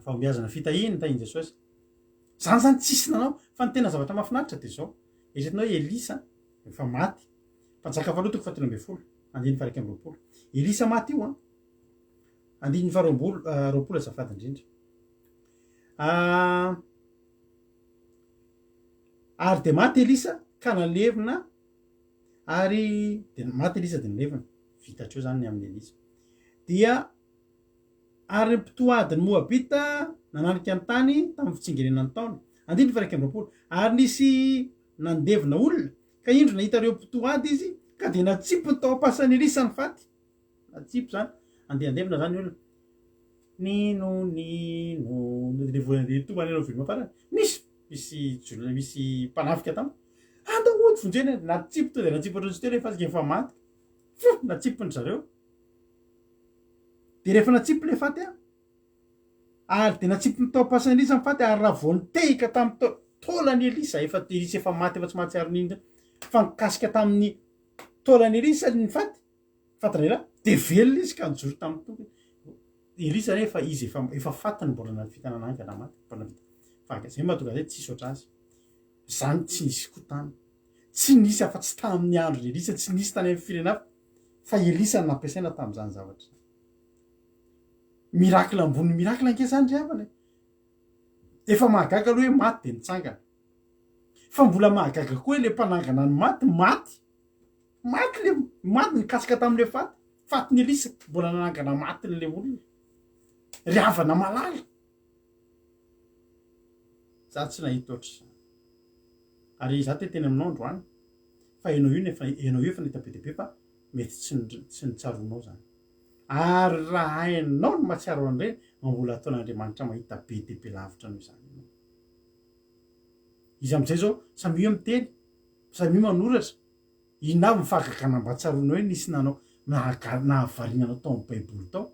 fahombiazana fitahiny tahiny jesosy zany zany tsisy nanao fa ny tena zavatra mahafinaritra de zao iretinao elisa efa maty mpanjaka fahalotoko fahatelo ambe folo andiny faraiky amby roapolo elisa maty io a andiny roapolo azafady indrindra ary de maty elisa ka nalevina ary de maty elisa de nalevina vitatreo zany ny amin'ny elisa dia ary mpitoadiny moabita nananika ny tany tamin'ny fitsingerenany taona andiny faraiky amby roapolo ary nisy nandevina olona ka indro nahitareo mpitoady izy ka de natsipo tao ampasany elisa ny faty natsipo zany andevina zany olona nino le volandetomany vilomapara misy mpanafika tamy andaody vonjeny natsipo to de natsipo atronsy teo rehefa azy efa maty natsipony zareo de rehefa natsipo le faty a ary de natsipony tao ampasany elisa ny faty ary raha vao nitehika tamin'ny taolany elisa elisa efa maty efa tsy mahatsiaro n'iny fa nikasika tamin'ny taolany elisa ny faty fatanela de velona izy ka nijoro tamin'ny tompony elisa rehefa izy efa fatiny mbola na fitanananga na maty mbola vita faka zay mahatonga zay tsisy oatra azy zany tsy nisy kotany tsy nisy afa-tsy tamin'ny andro elisa tsy nisy tany amin'ny firenena fa elisa ny nampiasaina tamin'izany zavatra mirakla ambony mirakla anke zany ry havana efa mahagaga aloha hoe maty de nitsangana fa mbola mahagaga koa le mpanangana ny maty le maty nikasika tamin'le fatiny elisa mbola nanangana matyn'le olona ry havana malala za tsy nahita oatra ary za teny aminao androany fa enao io efa nahita be deabe fa mety tsy nitsaronao zany ary raha hainao ny matsiaro an'ireny mbola ataon'Andriamanitra mahita be deabe lavitra noho zany izy am'izay zao samio miteny samio manoratra inavy mifahagagana mba tsaronao hoe nisy nanao nahavarinanao tao amin'ny baiboly tao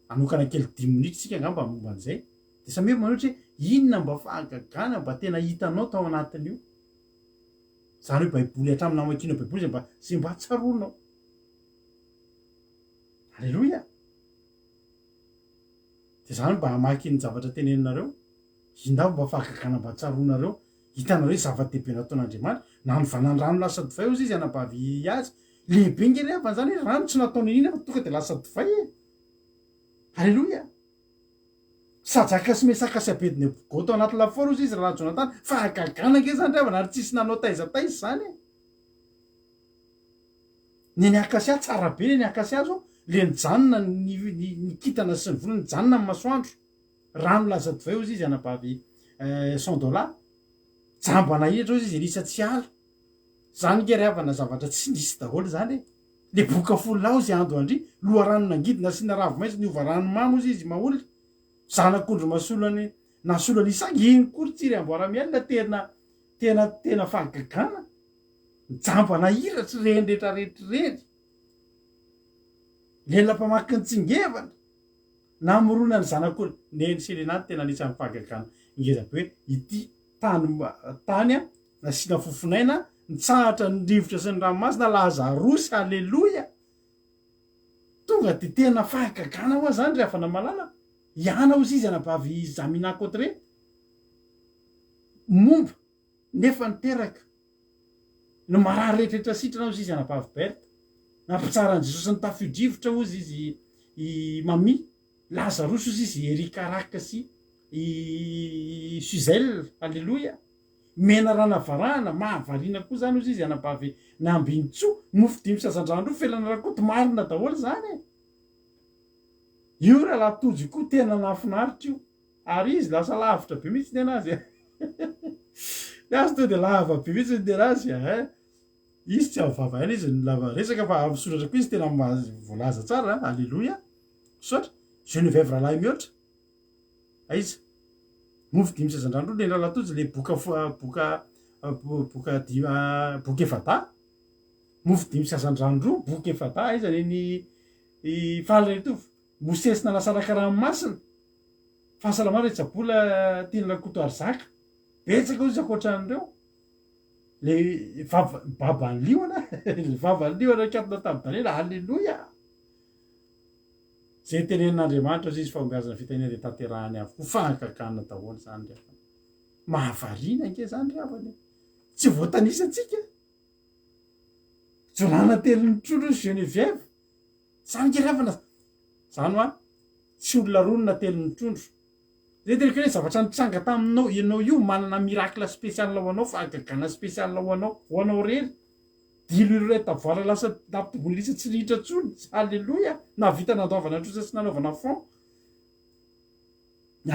anokana kely 10 minitra tsika angamba momba an'izay de samio manoratra hoe inona mba fahagagana mba tena hitanao tao anatin'io zany hoe baiboly hatramin'ny namakiana baiboly zay mba tsaronao alleloia de zany mba hamaky ny zavatra teneninareo indavy mba fahagagana mba tsaronareo hitanareo zava-dehibe nataon'Andriamanitra na ny vanan-drano lasa divay ozy izy anabavy azy lehibe ngery avany zany hoe rano tsy nataony inina fa tonga de lasa divay alleloia sajaka sy mesaka sy abediny goto anaty lafaoro ozy izy raha jonatany fa hagagana nge zany ravana ary tsisy nanao taizataiza zany ny akasia tsara be ny akasia zao le nijanona ny kitana sy ny volony nijanona amin'ny masoandro rano laza divay ozy izy anabavy $100 jambo anahiratra ozy izy elisa tsy ala zany ngery havana zavatra tsy nisy daholo zany le boka folona ozy ando andry loha rano nangidina sy naravo maitso niova rano mamy ozy izy maolona zanak'ondro masolany nasolany isangy iny kory tsiry amboaramialina tena fahagagana jambo anahiratra rendrehetra rehetrarehtra lela-pamaky ny tsingevana namorona ny zanak'olo neny selenany tena anisan'ny fahagagana ingezabe hoe ity tany a nasiana fofonaina nitsahatra ny rivotra sy ny ranomasina lazarosy alleloia tonga de tena fahagagana hoa zany ry havana malala iana ozy izy anabavy zaminakotre momba nefa niteraka no marary rehetrarehetra sitrana ozy izy anabavy berta nampitsarany jesosy ny tafio-drivotra ozy izy mami lazarosy ozy izy erikaraka sy Suzel, alleloia mena rana varana mahavariana koa zany ozy izy anabavy nambintso mofo 5 sasandrandro felana rakoto marina daholo zany io raha latojo koa tena nafinaritra io ary izy lasa lavitra be mihitsy ny anazy le azy to de lava be mihitsy ny azy izy tsy avavahana izy lava resaka fa amisoratra koa izy tena voalaza tsara alleloia sotra Geneviève rahalahy mihoatra aiza mofo 5 sasandrandro le raha latojo le boka efada mofo 5 sasandrandro boka efada aiza neny fahalalreto mosesina lasaraka ranomasina fahasalamana re tsabola tiany rakoto ary zaka betsaka ozy akoatran'ireo le babany liona babany liona katona tamin'nytanena alleloia zay tenen'andriamanitra zy izy fambeazana fitenena de tanterahany avokoa fankakana daholo zany ry havana mahavarina nke zany ry havany tsy voatanisantsika jolana telon'ny trondro ny Geneviève zany ke ry havana zany hoa tsy olona ronona telon'ny trondro zay tena kire zavatra nitranga taminao ianao io manana miracle spécial ho anao fankakana spécial ho anao rery dilo iro re tavoala lasa nampitongolisa tsy rihitra tsony alleloia na vita nandaovana trosa sy nanaovana fond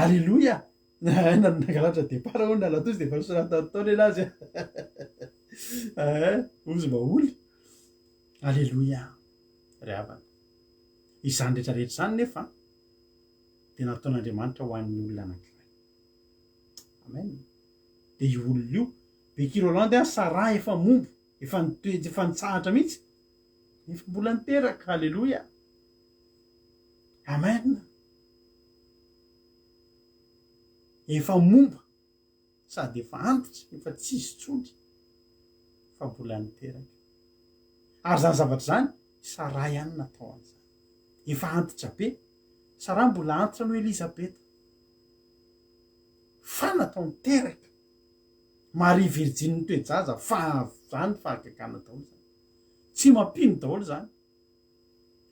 alleloia nangalatra départ ho nalatozy de fasoratataony anazy ozy maholy alleloia ry havana izany rehetrarehetra zany nefa de nataon'andriamanitra ho an'ny olona anankiray amen de io olona io bekirolande a Sara efa mombo efa nitsahatra mihitsy nefa mbola niteraka alleloia amen efa momba sady efa antitra efa tsisy tsony fa mbola niteraka ary zany zavatra zany Sara ihany natao an'izany efa antitra be Sara mbola antitra no Elizabeta fa natao niteraka Marie Virgine toejaza fa zany fahakakana daholo zany tsy mampino daholo zany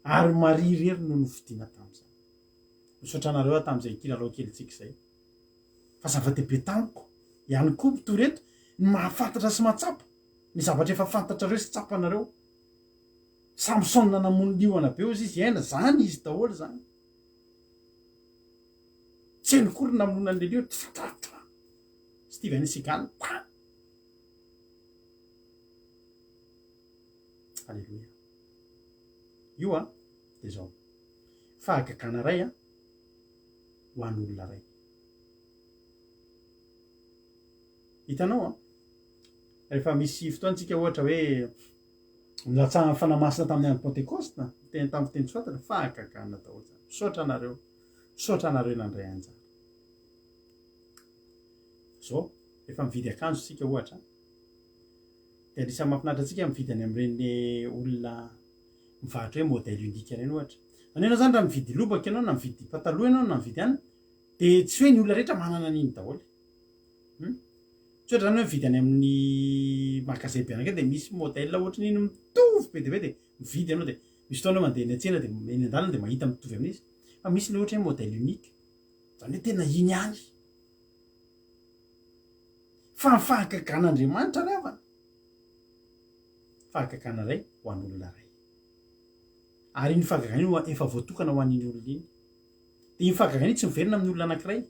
ary Marie rery no nofidiana tamin'izany misaotranareo tamin'izay kilalao kelitsika zay fa zava-dehibe tamiko ihany koa mitoreto ny mahafantatra sy matsapa ny zavatra efa fantatrareo sy tsapanareo Samson nanamon'nioana be ozy izy aina zany izy daholo zany tsy nikory namonana le lio tratratra Steven Seagal alleluia io a de zao fahakakana ray a ho an'olona ray hitanao a rehefa misy fotoantsika ohatra hoe milatsahana fanamasina tamin'ny andro Pentecoste teny tamin'ny fiteny Soatana fahakakana daholo zany misaotranareo nandray anjara zao efa mividy akanjo sika ohatra de anisany mahafinaritra atsika mividy any amin'ireny olona mivarotra hoe modèle unique reny ohatra any ianao zany raha mividy lobaka ianao na mividy pataloha ianao na mividy any de tsy hoe ny olona rehetra manana an'iny daholo tsy ohatra zany hoe mividy any amin'ny magasin be anakay de misy modèle ohatran'iny mitovy be de be de mividy ianao de misy fotoana mandeha ny antsena de eny andalana de mahita mitovy amin'izy fa misy le ohatra hoe modèle unique zany hoe tena iny ihany fa fahakakan'Andriamanitra ry havana fahakakana ray ho an'olona ray ary iny fahakakana iny efa voatokana ho an'iny olona iny de iny fahakakana iny tsy miverina amin'ny olona anankiray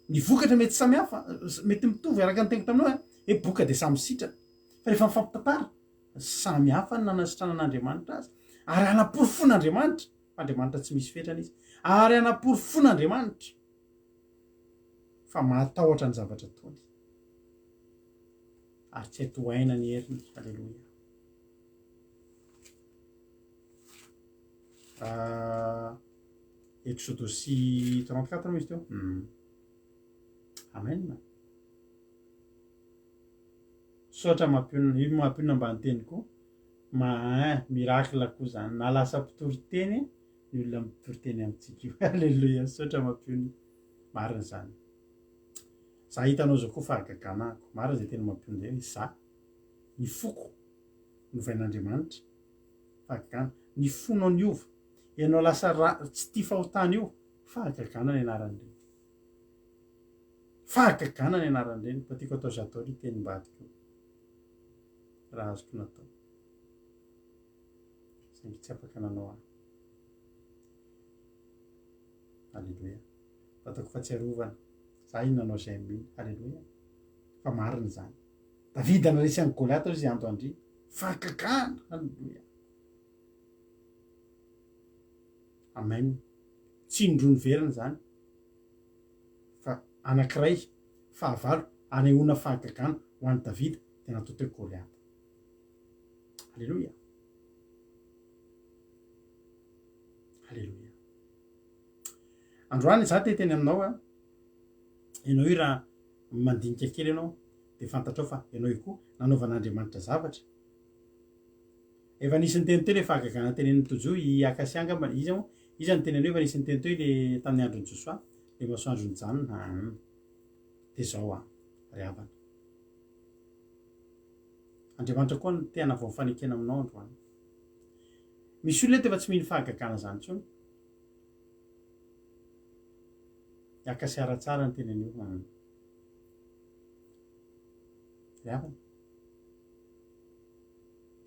ny vokatra mety samy hafa mety mitovy araka ny teniko taminao hoe boka de samy sitrana fa rehefa mifampitantara samy hafa ny nanasitranan'Andriamanitra azy ary anaporofon'Andriamanitra fa Andriamanitra tsy misy fetrana izy ary anaporofon'Andriamanitra fa mahatahotra ny zavatra ataony ary tsy atoaina ny heriny alleloia Exodus 34 misy teo amen sotra mampionina io mampionina mba nyteny koa miracle koa zany na lasa mpitoroteny ny olona mpitoroteny amintsika io alleloia sotra mampionina marina zany za hitanao zao koa fahakakanako marina zay tena mampionina zay za ny foko novain'Andriamanitra fahakakana ny fonao ny ova ianao lasa tsy tia fahotana io fahakakana ny anaran'ireny fahakakana ny anaran'ireny mba tiako atao zatao ry teny mbadiko raha azoko natao saingy tsy afaka nanao ahy alleloia fatako fahatsiarovana za iny nanao zay aminy alleloia fa marina zany Davida naresy any Goliath izy andro andry fahakakana alleloia amen tsy indrony verina zany fa anankiray fahavalo anehoana fahakakana ho an'ny Davida de natao teo Goliath alleloia alleloia androany za te teny aminao a ianao io raha mandinika kely ianao de fantatrao fa ianao io koa nanaovan'andriamanitra zavatra efa nisyny teny teo le fahagagana tenen'ny tojo iakasianga izy ny teneny hoe efa nisyny teny teo le tamin'ny androny josoa le masoandrony janona de zao ry havana andriamanitra koa no tena vao mifanekena aminao androany misy olona eto efa tsy mihny fahagagana zany tsony iakasiara tsara ny teneny io ry havana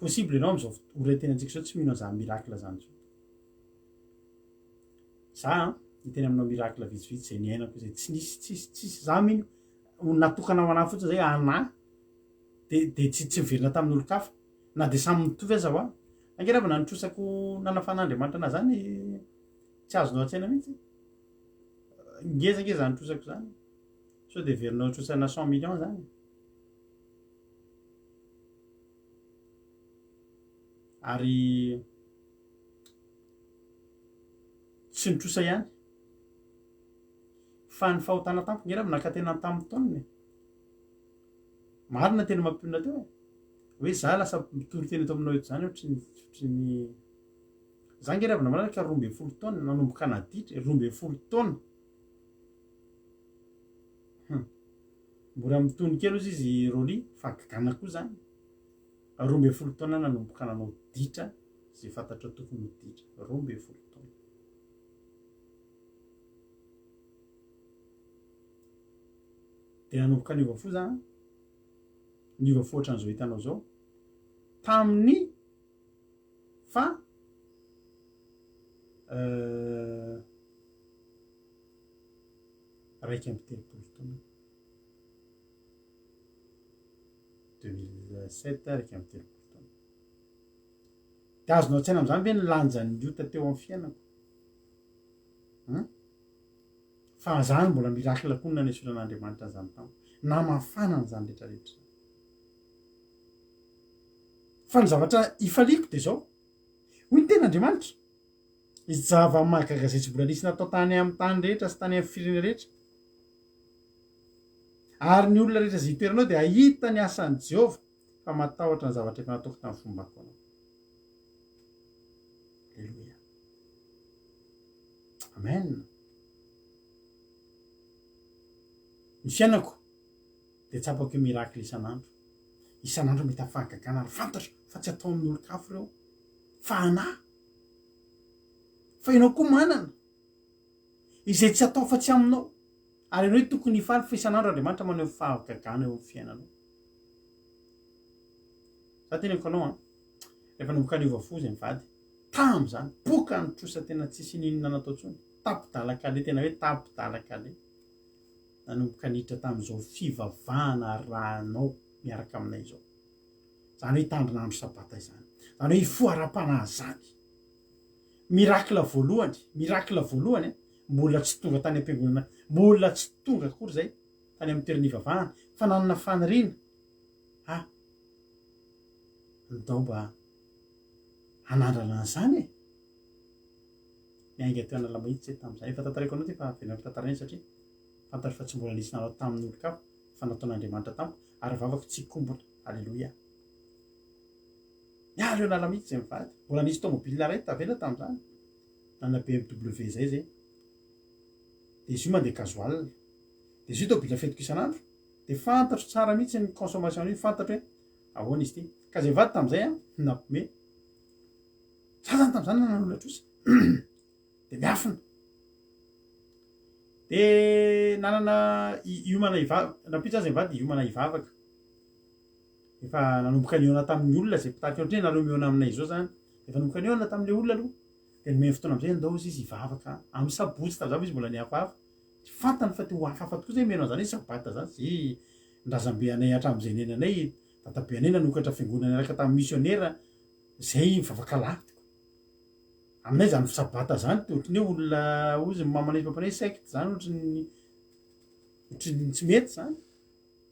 possible ianao am'izao oretena antsika zao tsy mino an'izany miracle zany tsony za hiteny aminao miracle vitsivitsy zay niainako zay tsisy za mino natokana ho anahy fotsiny zay ana de tsy miverina tamin'olo-kafa na de samy mitovy aza ho angeravana nitrosako nanafan'andriamanitra ana zany tsy azonao an-tsaina mihitsy ngezangeza nitrosako zany so de verinao trosana 100 millions zany ary tsy nitrosa ihany fa ny fahotana tampo ngerava nakatena tamin'ny taoniny marina tena mampionina teo hoe za lasa mitory teny eto aminao eto zany ohatriny za ngeravana manaraka 12 taona nanomboka naditra 12 taona mbola mitony kely ozy izy roly fagagana koa zany 12 taona nanomboka nanao ditra zay fantatra tokony ditra 12 taona de nanomboka niova fo zany niova fo ohatran'izao hitanao zao tamin'ny fa raiky amby 30 taona 2007 raiky amby 30 taona de azonao an-tsaina am'izany ve nilanjany liota teo amin'ny fiainako fa zany mbola miracle koa nanesy olon'andriamanitra zany tamo na mafana ny zany rehetrarehetra fa ny zavatra ifaliako de zao hoy ny tena andriamanitra izy zava-mahagaga zay tsy mbola nisy natao tany amin'ny tany rehetra sy tany amin'ny firena rehetra ary ny olona rehetra zay itoeranao de ahita ny asan'i Jehova fa matahotra ny zavatra efa nataoko tamin'ny fombako anao alleluia amen ny fiainako de tsapako io miracle isan'andro mety afahagagana ary fantatro fa tsy atao amin'ny olo-kafo reo fa anahy fa ianao koa manana izay tsy atao fa tsy aminao ary ianao hoe tokony hifaly fa isan'andro andriamanitra maneho fahagagana eo amin'ny fiainanao za teneko anao rehefa nomboka niova fo zay mivady tamy zany boka nitrosa tena tsisy ninona natao tsony tapidalakale tena hoe tapidalakale nanomboka niditra tamin'izao fivavahana rahanao miaraka aminay zao zany hoe hitandrinandro sabata izany zany hoe ifoara-panahy zany miracle voalohany mbola tsy tonga tany am-piangonana mbola tsy tonga akory zay tany amin'ny toerana ivavahana fa nanana faniriana ndao mba hanandrana an'izany miainga teo anala mahitsy zay tamin'izany efa tantarako anao ty fa venako tantarany satria fantatro fa tsy mbola nisy nanao tamin'ny olo-kafa fa nataon'andriamanitra tamiko ary vavako tsy kombona alleloia miaro eo anala mahitsy zay mivady mbola nisy tomobile ray tavela tamin'izany nana BMW zay de izy io mandeha gasoil de izy io tobile fetiko isan'andro de fantatro tsara mihitsy ny consommation io fantatro hoe ahoana izy ty ka zay vady tamin'izay nampome za zany tamin'izany nanan'olona trosa de miafina de nanana iomana napitsa zay mivady iomana ivavaka efa nanomboka niona tamin'ny olona zay mpitaky ohatry nareo miona aminay zao zany efa nanomboka niona tamin'le olona aloha de nomeny fotoana am'izay ndao izy ivavaka amin'ny sabotsy tam'zany izy mbola niafafa fantany fa teo hafafa tokoa zay menao zany sabata zany zay ndrazambe anay hatram'izay nenanay databe anay nanokatra fiangonana araka tamin'ny missionnaire zay mivavaka lavitiko aminay zany sabata zany de ohatriny hoe olona ozy mamanay mampanay secte zany ohatriny tsy mety zany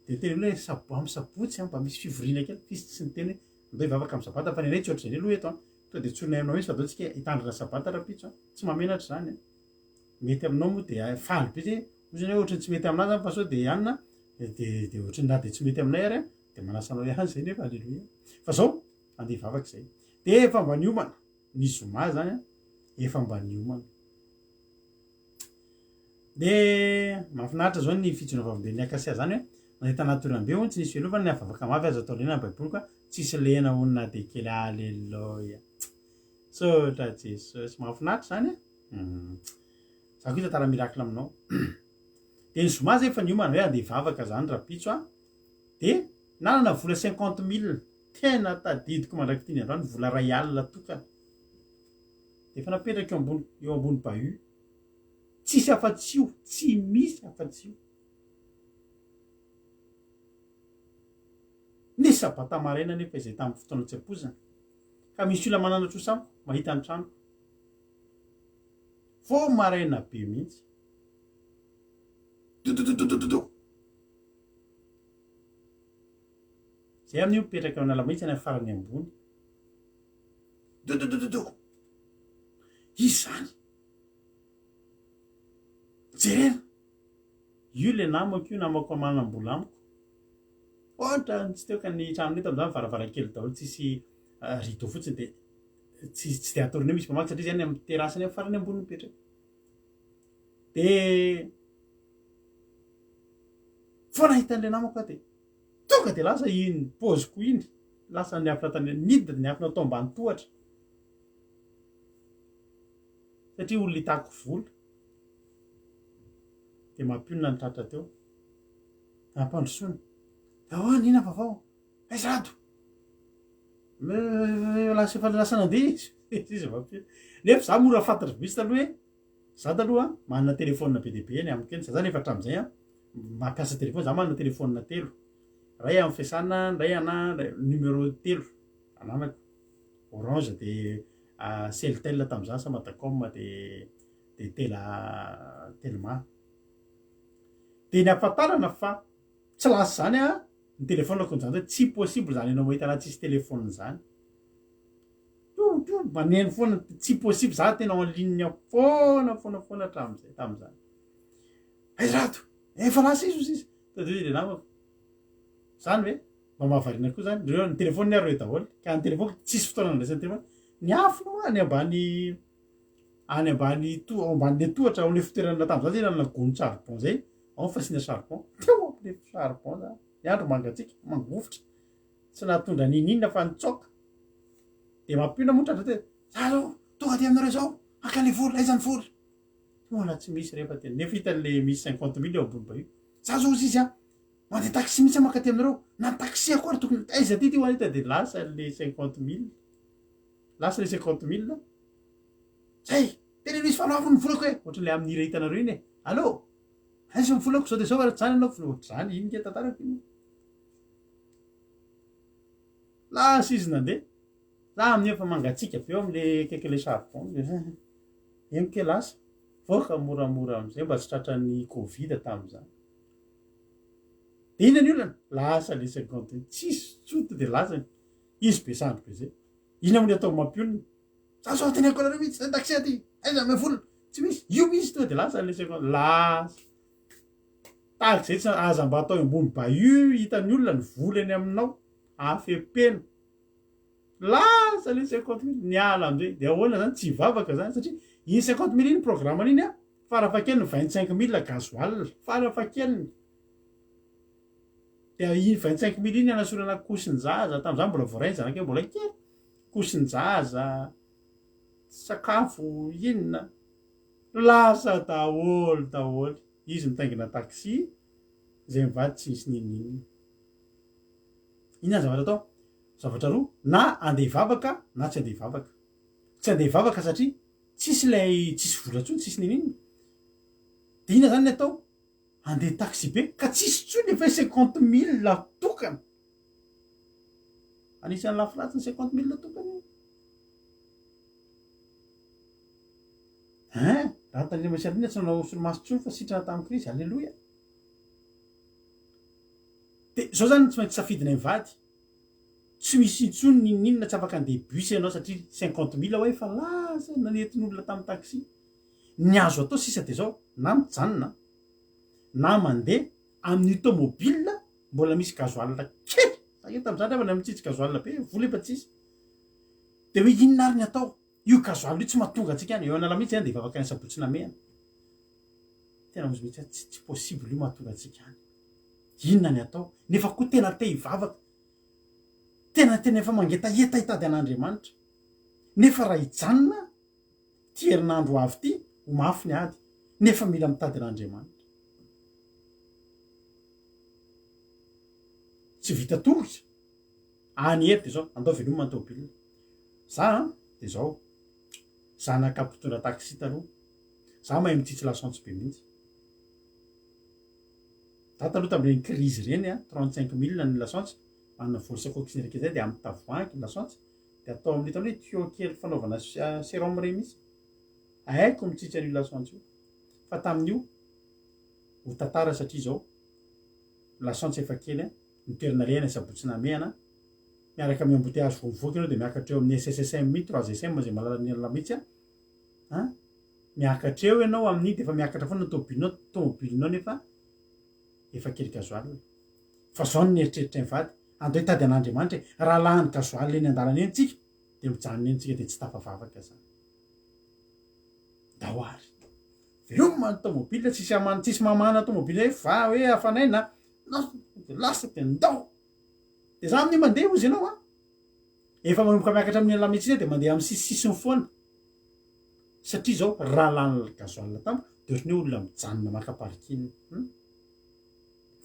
de teny hoe amin'ny sabotsy mba misy fivoriana kely fisy tsy ny teny ndao ivavaka amin'ny sabata fa nenay tsy ohatry zay aloha eto to de tsonay aminao izy fa dao tsika hitandrina sabata rapitso tsy mamenatra zany mety aminao moa de faly be zay ozany hoe ohatriny tsy mety aminazy fa sao de anina de ohatra na de tsy mety aminay ary de manasanao ihany zay nefa alleloia fa zao andeha vavaka zay de efa mba niomana ny zoma zany a efa mba niomana de mahafinaritra zao ny fitsona vavoloben'ny akasia zany hoe nahita natorambe ho tsy nisy velovana ny avavaka mavy aza atao lena ny baiboly ka tsisy lena honina de kely alleloia sotra jesosy mahafinaritra zany za ko hitantara mirakla aminao de ny zoma zay efa niomana hoe andeha vavaka zany rapitso a de nanana vola 50 000 tena tadidiko mandraky tiny androany vola ray alina tokana de efa napetraka eo ambony bahu tsisy afa-tsio tsy misy afa-tsio nisa bata maraina nefa izay tamin'ny fotoana tsy ampozana ka misy olona mananatra ho samiko mahita ny tranoko fo maraina be mihitsy dodododododo zay amin'io mipetraka eo anala mahitsy any amin'ny farany ambony dododododo izy zany jerena io le namako io namako manam-bola amiko ohatra tsy teo ka ny trano eto am'zany varavarankely daholo tsisy rideau fotsiny de tsy de atorony hoe misy mpamaky satria zany amin'ny terasany amin'ny farany ambony mipetraka de fo nahitan'le namako a de tonga de lasa iny poziko iny lasa niafina tany nidida de niafina atao ambany tohatra satria olona hitako vola de mampionona ny tratra teo nampandrosoana ahoana ina vavao aizato lasa efa lasa nandeha izy mampionona nefa za mora fantatra misy taloha hoe za taloha manana telefônina be deabe ny amiko eny za zany efa hatram'izay a mampiasa telefôny za manana telefônina telo ray amin'ny fiasana ndray ana numéro telo ananako orange de celtel tam'izany samatacom de telma de ny afatarana fa tsy lasa zany a ny telefônako zany hoe tsy possible zany anao mahita na tsisy telefôny zany maneno foana tsy possible za tena en ligne foana hatram'izay tam'izany aizato efa lasa izy tadle namako zany hoe mba mahavarina koa zany reo ny telefôny ny areo daholo ka ny telefôny tsisy fotoana andraisan'ny telefôny ny afo any ambany tohatra amle fitoerana tam'zany zay nanana gony charbon zay ao fasina charbon teo amle charbon za ny andro mangatsika mangofotra tsy nahatondra nininona fa nitsoka de mampiona motratra te za zao tonga ty aminareo zao akale vola aizany vola mola tsy misy rehefa tena nefa hitan'le misy 50 000 eo ambony ba io za zao izy a mandeha taxi mihitsy maka ty aminareo na taxi ako ary tokony aiza ty ho anita de lasa le 50 000 lasa le 50 000 zay tena misy fanaovany volako hoe ohatran'le amin'ny hira hitanareo iny e allô aiza ny volako zao de zao ara zany anao zany iny ke tantarako iny lasa izy nandeha za amin'ny efa mangatsika be eo am'le kaiky le charbon eny ke lasa voaka moramora am'izay mba tsy tratran'ny covid tam'izany de ina ny olana lasa le 50 tsisy tsoto de lasa izy be sandro be zay ina amny atao mampionina za zao teneko anareo mihitsy zay taxi aty aiza me vola tsy misy io misy to de lasa le 50 lasa tahaka zay tsy aza mba atao ambony ba io hitan'ny olona ny volany aminao afepena lasa le 50 000 niala am'zay de ahoana zany tsy vavaka zany satria iny 50 000 iny programme iny a farafakeliny 25 000 gasoil farafakeliny de iny 25 000 iny anasorana kosin-jaza tam'izany mbola voarainy zanake mbola kely kosin-jaza sakafo inona lasa daholo izy mitaingina taxi zay mivady tsy misy ninina ina zavatra atao zavatra roa na andeha vavaka na tsy andeha vavaka tsy andeha vavaka satria tsisy lay tsisy volantsony tsisy ninina de ina zany ny atao andeha taxi be ka tsisy tsony efa 50 000 latokana anisan'ny lafiratsiny 50 000 latokana rahatany masyadina tsy nanao solomaso-tsony fa sitrana tamin'ny krisy alleloia de zao zany tsy maintsy safidina mivady tsy misy intsony ninina tsy afaka andeha bus ianao satria 50 000 hoe efa lasa nanetin'olona tamin'ny taxi ny azo atao sisa de zao na mijanona na mandeha amin'ny tomobile mbola misy gazoal kely sakeo tam'izany refa na mitsitsy gazoal be vola efa tsisy de hoe inona ary ny atao io gazoal io tsy mahatonga antsika any eo anala mihitsy any de vavaka ny sabotsina mehana tena mozy mihitsy tsy possible io mahatonga antsika any inona ny atao nefa koa tena te hivavaka tena efa mangeta eta hitady an'Andriamanitra nefa raha hijanona ty herinandro avy ty ho mafy ny ady nefa mila mitady an'Andriamanitra tsy vita torotra any ery de zao andao velomany tômôbila za de zao za nakapitondra taxi taloha za mahay mitsitsy lasantsy be mihitsy za taloha tam'ireny crise reny 35 000 ny lasantsy manana volosakokisy raiky zay de amin'ny tavoangy lasantsy de atao amin'ny hitany hoe tuyau kely fanaovana sérum reny mihitsy haiko mitsitsy an'io lasantsy io fa tamin'io ho tantara satria zao lasantsy efa kely ny toerana lehana sabotsina mehana miaraka amin'ny embouteillage vomivoaka anao de miakatra eo amin'ny SSSM 3SM zay malala ny alina mihitsy miakatra eo ianao amin'iny de efa miakatra foana tômôbilinao nefa efa kely gazoal fa zao ny eritreritra mivady andao hitady an'Andriamanitra raha lany gazoal eny andalana eny tsika de mijanona eny tsika de tsy tafavavaka zany da hoary velomany tômôbila tsisy mamana tômôbila hoe va hoe afanaina lasa de ndao de za amin'ny mandeha ozy ianao efa manomboka miakatra amin'ny ala mihitsy de mandeha amin'ny sisisiny foana satria zao raha lany gazoal tamiko de ohatrany hoe olona mijanona maka parking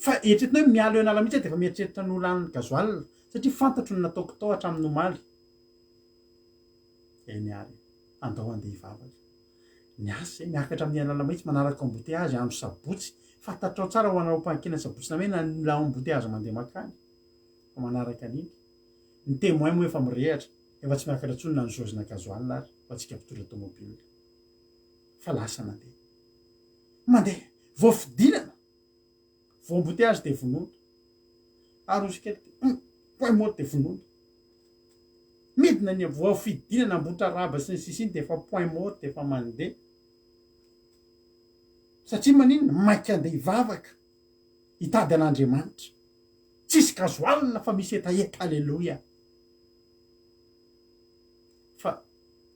fa eritreretina hoe miala eo anala mihitsy de efa mieritreritra ny olany gazoal satria fantatro ny nataoko tao hatramin'ny omaly eny ary andao andeha hivavaka ny asa miakatra amin'ny alala mihitsy manaraka embouteillage andro sabotsy fantatrao tsara ho anao mpankena sabotsina mena la embouteillage mandeha makany fa manaraka an'iny ny témoin moa efa mirehatra efa tsy miakatra tsony na ny zaozina gazoal ary fa tsika mpitondra tômôbila fa lasa mandeha voafidinana vo embouteillage de vonoto ary ozy kely point mort de vonoto midina ny voafidinana ambotra raba sy ny sisiny de efa point mort de efa mandeha satria maninona mainka andeha hivavaka hitady an'Andriamanitra tsisy gazoal fa misy etaeta alleloia fa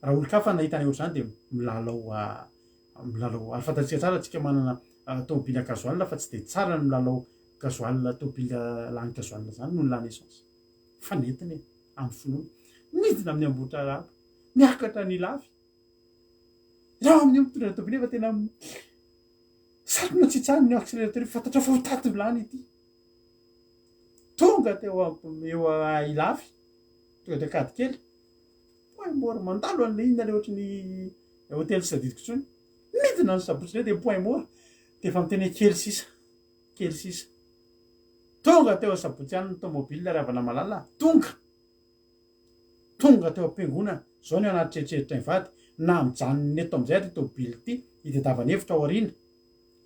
raha olo kafa nahitany ohatr'izany de milalao ary fantatsika tsara tsika manana tômôbila gazoal fa tsy de tsara ny milalao gazoal tômôbila lany gazoal zany noho ny lany essence fa netiny amin'ny finoana midina amin'ny ambotra raba miakatra ny lafy raha amin'ny mitondra tômôbila efa tena sarona tsy tsara ny accélérateur fantatra fa ho taty vilany ity tonga teo eo ilafy tonga teo kady kely point mort mandalo an'le inona le ohatrany hôtely sy sadidiko tsony midina ny sabotsy le de point mort de efa miteny kely sisa tonga teo sabotsy any ny tômôbila ry havana malala tonga teo am-piangonana zao ny anaty treritreritra mivady na mijanony eto am'izay ty tômôbily ty itadiavany hevitra ao aoriana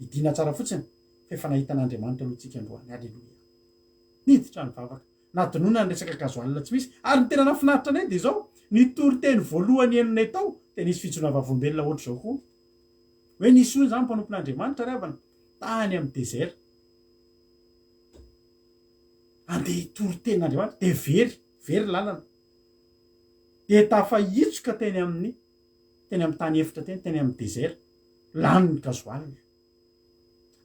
idina tsara fotsiny fa efa nahita an'Andriamanitra aloha tsika androany alleloia miditra ny vavaka natonona ny resaka gazoal tsy misy ary ny tena nafinaritra anay de zao nitory-teny voalohany enonay tao de nisy fijona vavolombelona ohatr' zao koa hoe nisy ony zany mpanompon'Andriamanitra ry havana tany amin'ny désert andeha hitory-ten'Andriamanitra de very lalana de tafahitsoka teny amin'ny tany efitra teny amin'ny désert lany ny gazoal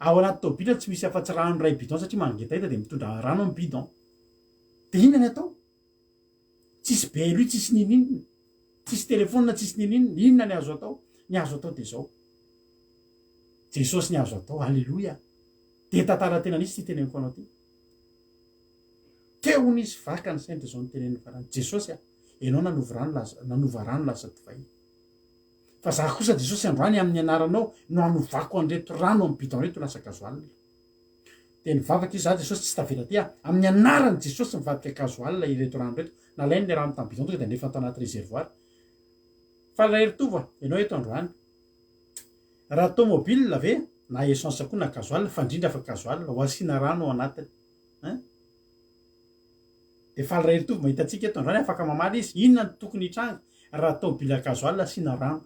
ao anaty tômôbila tsy misy afa-tsy rano ray bidon satria mangetahita de mitondra rano amin'ny bidon de inona ny atao tsisy belo io tsisy ninina tsisy telefônina tsisy ninina inona ny azo atao de zao jesosy ny azo atao alleloia de tantara tena nisy ty teneniko anao ty teo nisy vakany sainty zao ny teneniny farany jesosy ianao nanova rano lasa divay fa za kosa jesosy androany amin'ny anaranao no anovako anreto rano amin'ny bidon reto lasa gazoal de nivavaka izy za jesosy tsy tavela ty amin'ny anarany jesosy mivadika gazoal ireto rano reto nalainy le rano tamin'ny bidon tonga de andrefa atao anaty réservoir fa raha eritova ianao eto androany raha tômôbila ve na essence koa na gazoal fa indrindra fa gazoal ho asiana rano ao anatiny de faly raha eritovy mahitatsika eto androany afaka mamaly izy inona ny tokony hitranga raha tômôbila gazoal asiana rano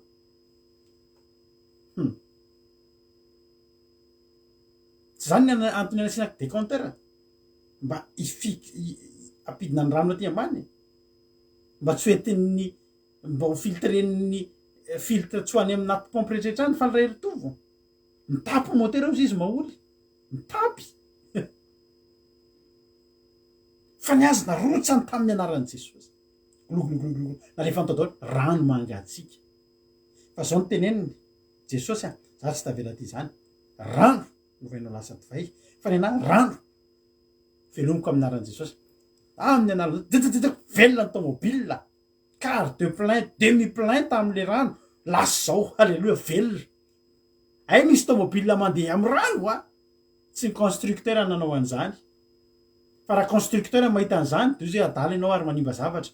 zany antony anasiana décompteur mba apidina ny rano aty ambany mba tsy hoentin'ny mba ho filtren'ny filtre tsy hoany amin'ny naty pompe rehetrehtrany fa ray ritovo mitapy moteur ao izy mahory mitapy fa ny azy narotsany tamin'ny anaran'i Jesosy gloglogloglo na rehefa nitao daholo rano mangatsika fa zao ny teneniny Jesosy za tsy tavela ty zany rano novainao lasa divay fa ny anahy rano velomiko amin'ny anaran'i Jesosy amin'ny anarana velona ny tomobile car de plein demi plein tam'le rano lasa zao halleloia velona ay misy tomobile mandeha amin'ny rano tsy ny constructeur nanao an'izany fa raha constructeur mahita an'izany de izy adala ianao ary manimba zavatra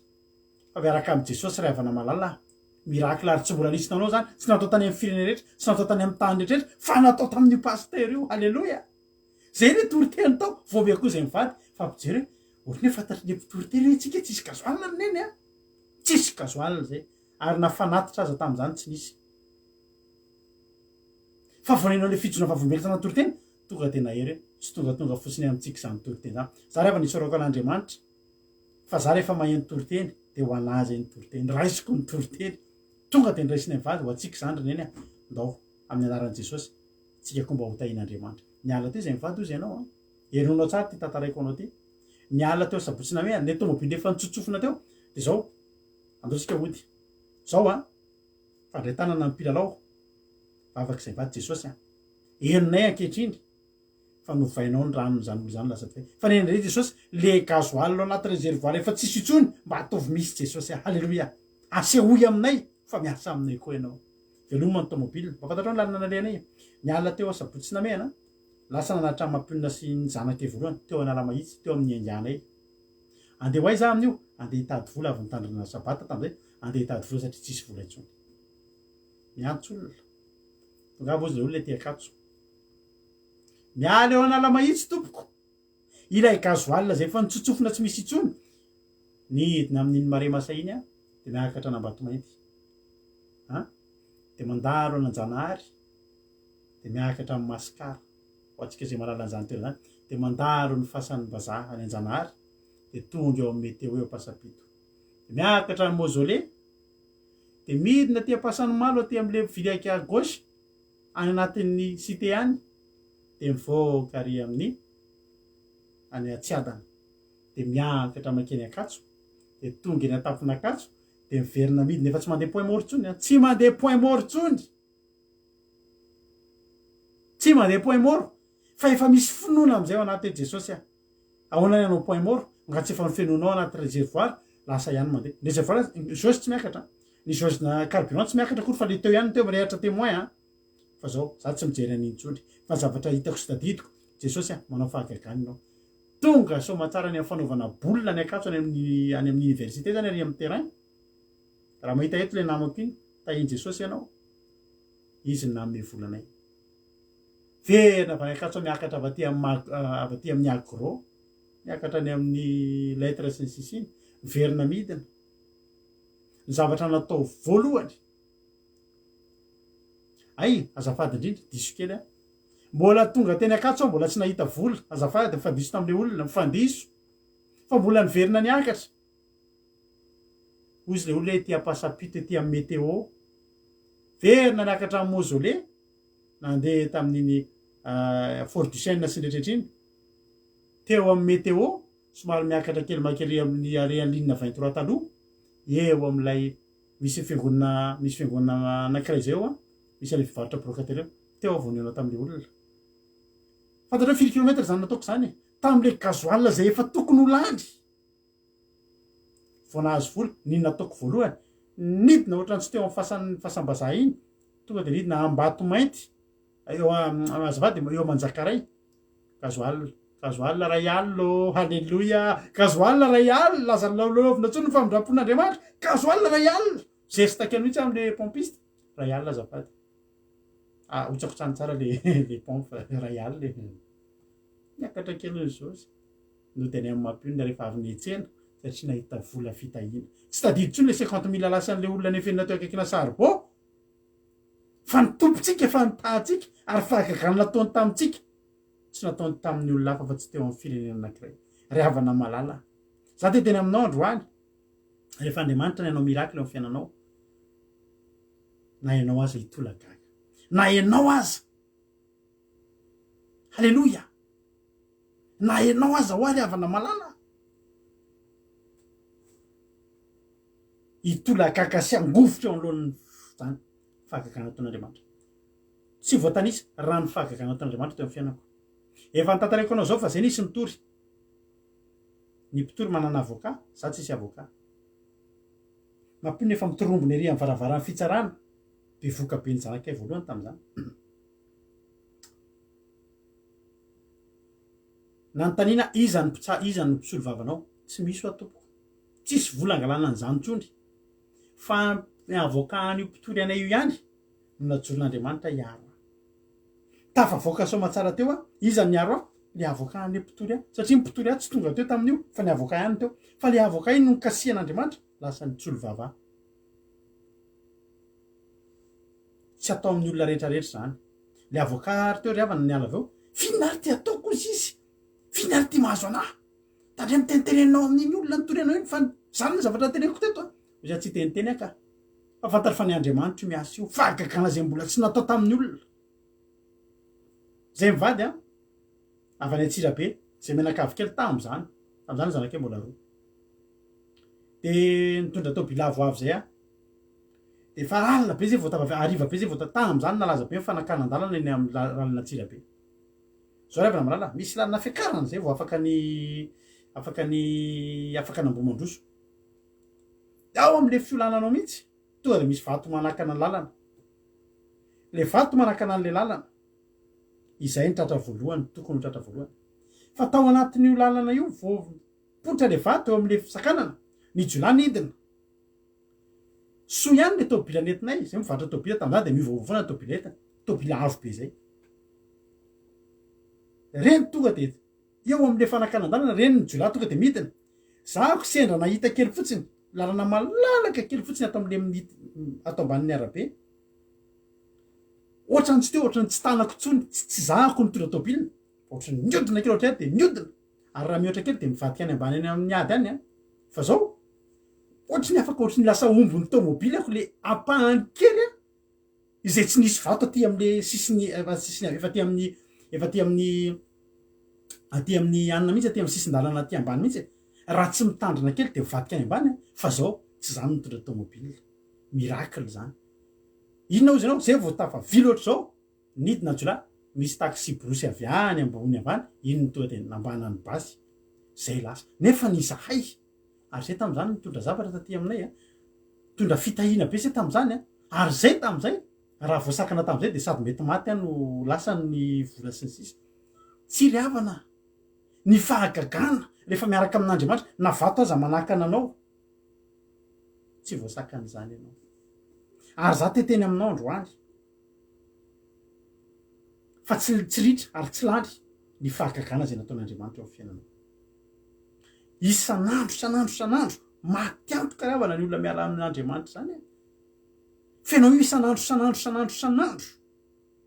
fa miaraka amin'i Jesosy ray havana malala miracle ary tsy mbola nisy nanao zany tsy natao tany amin'ny firene rehetra tsy natao tany amin'ny tany rehetrarehetra fa natao tamin'io pasteur io halleloia zay le toriteny tao voavy koa zay mivady fa ampijery ohatry hoe fantatry le mpitoriteny hoe tsika tsisy gasoalina amineny tsisy gasoalina zay ary nafanatitra aza tamin'izany tsy nisy fa vonenao le fijona vavombelatra toriteny tonga tena hery tsy tonga fotsiny amintsika zany toriteny zany za rehefa nisorako an'Andriamanitra fa za rehefa maheno toriteny de ho anazy ny toriteny raisiko ny toriteny tonga de niraisiny mivady ho atsika zany reneny ndao amin'ny anaran'i Jesosy tsika koa mba ho tahin'Andriamanitra niala teo zay mivady ozy ianao herinonao tsara ty tantaraiko anao ty niala teo sabotsina hoe le tomobile efa nitsotsofina teo de zao androtsika ody zao fandray tanana mpilalao vavak'izay vady Jesosy herinay ankehitriny fa novainao ny rano zany olo zany lasa ty fa nendray Jesosy le gasoil anaty réservoir efa tsisy itsony mba atovy misy Jesosy halleloia asehoy aminay fa miasa aminay koa ianao veloma ny tomobile mafantatrao ny lalina nalenay niala teo sabotsina mena lasa nanatra mampionina sy ny zanake voalohany teo anala mahitsy teo amin'ny anganay andeha hoay za amin'io andeha hitady vola avy nitandrina sabata tam'izay andeha hitady vola satria tsisy vola intsony miantso olona tongava ozy le olona tia akatso miala eo anala mahitsy tompoko ilay gasoil zay fa nitsotsofina tsy misy itsony nidina amin'iny mare masahiny de miakatra anambato mainty de mandaro ananjanahary de miakatra amin'ny masikara ho atsika zay malala an'izany toera zany de mandaro ny fasan'ny bazaha any Anjanahary de tonga eo amin'ny meteo eo pasapito de miakatra ny mausolée de midina ty ampasan'ny malo aty am'le viliaky à gauche any anatin'ny cité any de mivoaka ary amin'ny any Atsiadana de miakatra makeny Akatso de tonga eny atapona Akatso de miverina midina efa tsy mandeha point mort tsony tsy mandeha point mort tsony tsy mandeha point mort fa efa misy finoana am'izay ao anaty Jesosy ahoana anao point mort nga tsy efa nifenonao anaty réservoir lasa ihany mandeha réservoir jauge tsy miakatra ny jauge na carburant tsy miakatra koa fa le teo ihany teo mirehatra témoin fa zao za tsy mijery an'iny tsony fa zavatra hitako sy tadidiko Jesosy manao fahagagananao tonga somatsara ny fanaovana boule ny Akatso any amin'ny université zany ary amin'ny terrain raha mahita eto le namako iny tahiny Jesosy ianao izy ny namome volanay verina va Akatso miakatra avy aty amin'ny agro miakatra any amin'ny lettre sy ny sisiny verina midina ny zavatra natao voalohany ay azafady indrindra diso kely mbola tonga teny Akatso mbola tsy nahita vola azafady mifandiso tam'le olona mifandiso fa mbola niverina niakatra ozy le olona ty apasapito ty amin'ny météo verina niakatra amin'ny mausolée nandeha tamin'iny Fort du Chêne sy nretretriny teo amin'ny météo somary miakatra kely makely amin'ny arealine 23 taloha eo amin'ilay misy fiangonana anankiray zay eo misy ale fivarotra brocatera teo avonenao tam'le olona fantatrao firy kilometra zany nataoko zany tam'le gasoil zay efa tokony ho lany vonahazo vola niny nataoko voalohany nidina ohatrantsy teo amin'ny fasambazaha iny tonga de nidina ambato mainty eo azavady eo manjakaray gasoil ray allo halleluia gasoil ray all laza laolovina tsony ny famindrapon'Andriamanitra gasoil ray all zestakely mihitsy am'le pompiste ray all azafady hotsako tsany tsara le pompe ray all miakatra kely Jesosy no teny amin'ny mampionina rehefa avy nietsena satria nahita vola fitahina tsy tadidy tsony le 50 000 lasan'le olona nefenina teo akaikina sarbo fa nitompitsika fa nitahtsika ary fahagaganana taony tamitsika tsy nataony tamin'ny olona hafa fa tsy teo amin'ny firenena anankiray ry havana malala za te teny aminao androany rehefa andriamanitra ny anao mirakly amin'ny fiainanao na ianao aza hitolagaga na ianao aza halleloia na ianao aza ho ary havana malala hitolagaga sy angovotra eo anoloan'ny zany fahagagana ataon'andriamanitra tsy voatanisa raha ny fahagagana ataon'andriamanitra teo amin'ny fiainako efa nytantareko anao zao fa zay nisy mitory ny mpitory manana avoka za tsy isy avoka mampino efa mitorombony ery amin'ny varavaran'ny fitsarana bevoka be ny zanakay voalohany tamin'izany nanontaniana izany mpisolo vavanao tsy misy oa tompo tsisy vola angalana ny zanontsondry fa ny avokan'io mpitory anay io ihany no najoron'andriamanitra hiaro tafavoaka somatsara teo a izany miaro a le avokan'le mpitory a satria mpitory a tsy tonga teo tamin'io fa ny avoka ihany teo fa le avoka iny no nikasian'andriamanitra lasa nitsolo vava tsy atao amin'ny olona rehetrarehetra zany le avoka ary teo ry havana ny ala aveo finary ty ataoko izy izy finary ty mahazo anah tandria mitenitenenao amin'iny olona nitorianao iny fa zany ny zavatra teneko teto a za tsy teniteny aka fa fantary fa ny andriamanitra io miasa io fahagagana zay mbola tsy natao tamin'ny olona zay mivady a avy any Antsirabe zay menakavy kely tam'izany zanakay mbola roa de nitondra tobilavo avy zay a de fa alina be zay voatava ariva be zay voata tam'izany nalaza be fanakanan-dalana eny amin'ny lalana Antsirabe zao ry havana malala misy lalana fiakarana zay vo afaka namboamandroso ao am'le fiolananao mihitsy tonga de misy vato manakana lalana le vato manakana an'le lalana izay ny tratra voalohany tokony tratra voalohany fa tao anatin'io lalana io vo potra le vato eo am'le fisakanana ny jolany idina so ihany le tobila nentinay zay mivatra tobila tam'izany de miovovona tobila entiny tobila avo be zay reny tonga de eo am'le fanakanan-dalana reny ny jola tonga de midina zako sendra nahita kely fotsiny lalana malalaka kely fotsiny atao am'le atao ambanin'ny arabe ohatrany tsy teo ohatrany tsy tanako tsony tsy zahako nitondra tobila ohatrany miodina kely ohatray de miodina ary raha mihoatra kely de mivadika any ambany any amin'ny ady any a fa zao ohatrany afaka ohatrany lasa ombony tomobilako le ampahany kely a izay tsy nisy vato aty am'le sisiny efa ty amin'ny anina mihitsy aty amin'ny sisin-dalana aty ambany mihitsy raha tsy mitandrina kely de mivadika any ambany fa zao tsy zany mitondra tomobily miracle zany inona ozy anao zay vo tafa vily ohatr' zao nidina jola misy taxi brosy avy any ambony ambany iny tonga de nambana ny basy zay lasa nefa nizahay ary zay tam'izany mitondra zavatra taty aminay a tondra fitahina be zay tam'izany a ary zay tam'izay raha voasakana tam'izay de sady mety maty a no lasa ny vola sy ny sisa tsy ry havana ny fahagagana rehefa miaraka amin'andriamanitra na vato aza manakana anao tsy voasakana zany ianao ary za teteny aminao androany fa tsy ritra ary tsy landry ny fahagagana zay nataon'andriamanitra eo amin'ny fiainanao isan'andro matiantoka ry havana ny olona miala amin'andriamanitra zany a fiainao io isan'andro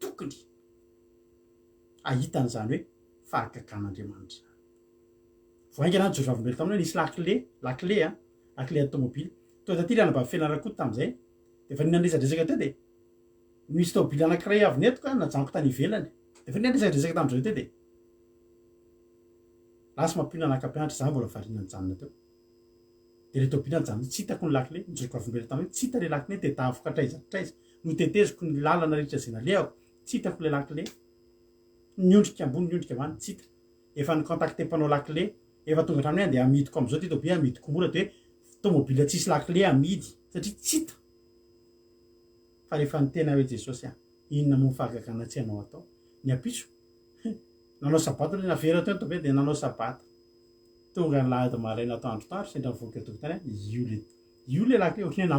tokony ahitan'izany hoe fahagagan'andriamanitra zany voaingana ny jorovavim-bely taminao nisy lakle a tomobily tonga taty ry anabavy fianarakoto tam'izay de fa ninandresadresaka teo de misy tobily anankiray avy netoka najanoko tany ivelany de fa ninandresadresaka tam'izao teo de lasa mampino anakapianatra za mbola variana ny janona teo de le tobily anyjanona tsy hitako ny lakle nijoroko avimbely tam'io tsy hita le lakle de tavoka traiza no teteziko ny lalana rehetra zay naleako tsy hitako le lakle niondrika ambony niondrika ambany tsy hita efa ny contacté mpanao lakle efa tonga hatraminay andeha amidiko am'izao ty tobily amidiko mora de hoe tomobila tsisy lakle amidy satria tsy hita fa rehefa ny tena hoe Jesosy a inona mo fahagagana tsy hanao atao ny apiso nanao sabata le navera teo tobe de nanao sabata tonga ny lahady maraina atao androtandro sendra mivoaka tokotany a io le lakle ohatrany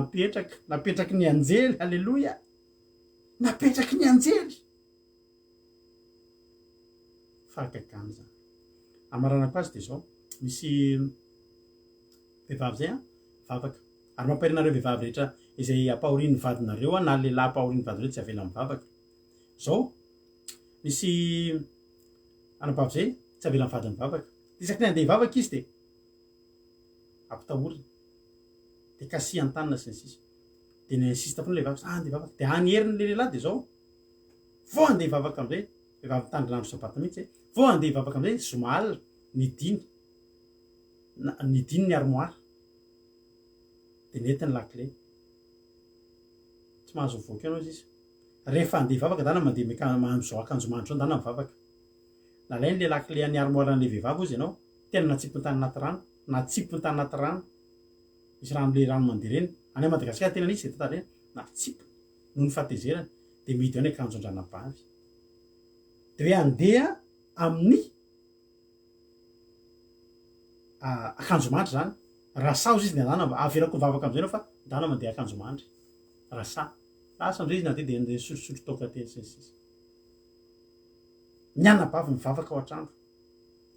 napetraky ny anjely halleloia napetraky ny anjely fahagagana zany amaranako azy de zao misy vehivavy zay a vavaka ary mamparinareo vehivavy rehetra izay ampahoriny vadinareo a na lehilahy ampahoriny vadinareo tsy avela mivavaka zao misy anapavy zay tsy avela mivady mivavaka de isaky ny andeha hivavaka izy de ampitahoriny de kasi an-tanina sy ny sisa de ny insiste foana le vavaka andeha hivavaka de anyheriny le lehilahy de zao vao andeha hivavaka am'izay vehivavy mitandrinandro sabata mihitsy vao andeha hivavaka am'izay zomaly ny diny ny armoire de netiny lakle tsy mahazo mivoaka ianao izy rehefa andeha hivavaka dana mandeha mahazo akanjo mandro zao dana mivavaka nalainy le lakle any armoire an'le vehivavy izy ianao tena natsipony tany anaty rano natsipony tany anaty rano misy rano le rano mandeha reny any Madagasikara tena nisy tata reny natsipony noho ny fahatezerany de mihidy ao ny akanjo andranabavy de hoe andeha amin'ny akanjo mandry zany rasa izy ny anana avelako mivavaka am'izay anao fa dana mandeha akanjo mandry rasa lasa am'izay izy na de sotrosotro toka teny sy ny sisa ny anabavy mivavaka ao an-trano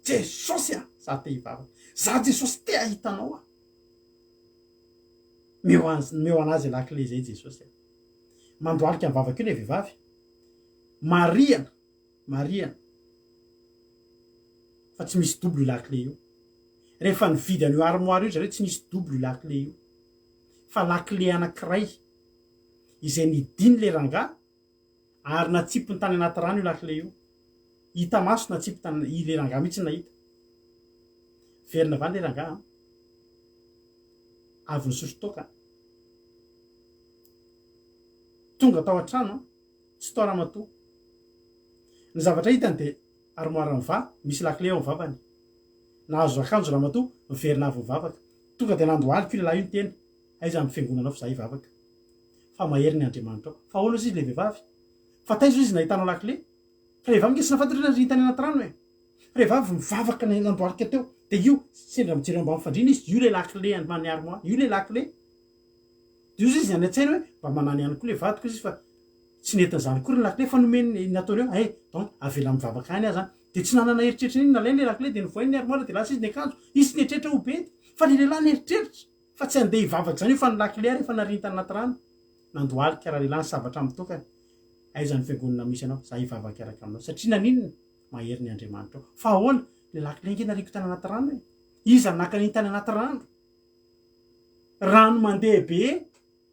jesosy a za te hivavaka za jesosy te ahitanao a meo anazy lakile zay jesosy a mandoalika mivavaka io le vehivavy mariana fa tsy misy double lakile io rehefa nividy an'io armoire io zareo tsy misy double lakile io fa lakile anankiray izay nidiny le ranga ary natsipony tany anaty rano io lakile io hita maso natsipo tany ile ranga mihitsy nahita verina avany le ranga avy ny sotro toka tonga tao an-trano tsy tao ramatoa ny zavatra hitany de armoire miva misy lakile ao mivavany nahazo akanjo ramatoa miverina avy mivavaka tonga de nandoaliko io lehilahy io ny teny aiza amin'ny fiangonanao fa za hivavaka fa mahery ny Andriamanitra ao fa olo izy le vehivavy fa taizo izy nahitanao lakile fa vehivavy nge sy nafantarina hitany anaty rano e rehivavy mivavaka nandoalika teo de io sendra mijery ambany fandrina izy io le lakile andmany armoire io le lakile de io izy any an-tsaina hoe mba manany ihany koa le vadiko izy fa tsy netiny zany kory ny lakile fa nomeny nataony eo donc avela mivavaka any zany de tsy nanana eritreritra iny nalainy le lakile de nivoainy ny armoire de lasa izy ny akanjo izy ny eritreritra ho bedy fa le lehilahy ny eritreritra fa tsy andeha hivavaka zany io fa ny lakile rehefa nariny tany anaty rano nandoalika raha lehilahy ny sabatra amin'ny tokany aiza ny fiangonana misy anao za hivavaka araka aminao satria naninona mahery ny Andriamanitra ao fa ahoana le lakile nge nariko tany anaty rano e iza nakaniny tany anaty rano mandeha be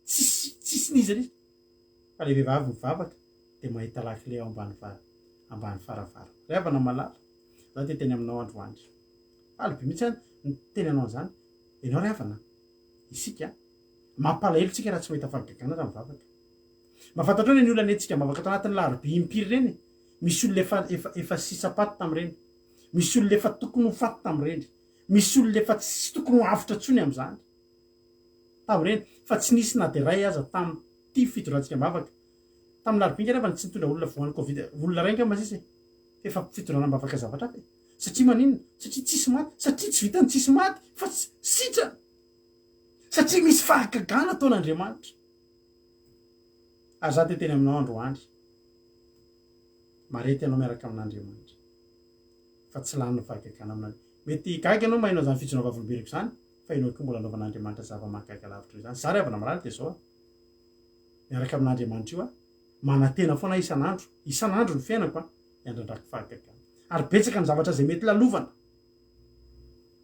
tsisy nizany izy fa le vehivavy mivavaka de mahita lakile ao ambany faravara rehavana malala za te teny aminao androandry alybe mihitsy any teny anao zany ianao rehavana isika mampalahelo tsika raha tsy mahita fahagagana raha mivavaka mahafantatra hoe ny olona anetsika mivavaka tao anatin'ny larobe impiry reny misy olona efa sisapaty tam'ireny misy olona efa tokony ho faty tam'ireny misy olona efa tsy tokony ho avitra tsony am'zany tam'ireny fa tsy nisy na de ray aza tam'ty fitorantsika mivavaka tam'y larobe inga rehefa tsy nitondra olona voan'ny covid olona ray nga mazisy efa fitorana mivavaka zavatra fe satria maninona satria tsisy maty satria tsy vitany tsisy maty fa sitrana satria misy fahagagana ataon'Andriamanitra ary za te teny aminao androandry marety ianao miaraka amin'Andriamanitra fa tsy lany fahagagana amin'any mety gaga ianao mahainao zany fijona vavoloberiko zany fa ianao koa mbola anaovan'Andriamanitra zava-mahagaga lavitra zany za rehavana marary de zao miaraka amin'Andriamanitra io manantena foana isan'andro ny fiainako iandrandrako fahagagana ary betsaka ny zavatra zay mety lalovana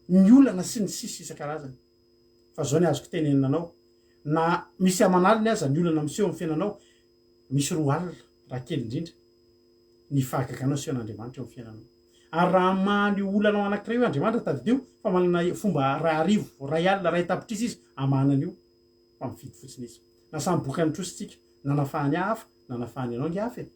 ny olana sy ny sisy isan-karazany fa zao ny azoko tenenanao na misy amanaliny aza ny olana miseho amin'ny fiainanao misy roa alina raha kely indrindra ny fahagaganao seho an'Andriamanitra eo amin'ny fiainanao ary raha many olanao anankiray io Andriamanitra tadideo fa manana fomba ray arivo ray alina ray tapitrisy izy amanan'io fa mifidy fotsiny izy na samy boka nitrositsika nanafahany hafa nanafahany anao ngy hafa e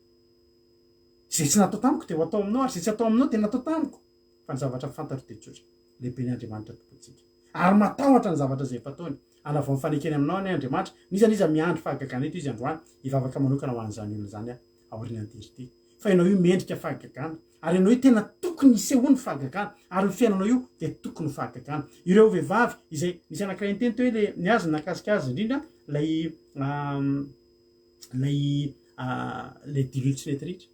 zay tsy natao tamiko de ho atao aminao ary zay tsy atao aminao de natao tamiko fa ny zavatra fantatro de tsotra lehibe ny Andriamanitra tompontsika ary matahotra ny zavatra zay fataony anavao mifanekeny aminao ny Andriamanitra nizaniza miandry fahagagana eto izy androany hivavaka manokana ho an'izany olona zany a aorian'andirity fa ianao io mendrika fahagagana ary ianao io tena tokony isehoany fahagagana ary ny fiainanao io de tokony fahagagana ireo vehivavy izay nisy anankiray ny teny teo hoe le niazy nakasika azy indrindra le dilolo tsy netiritra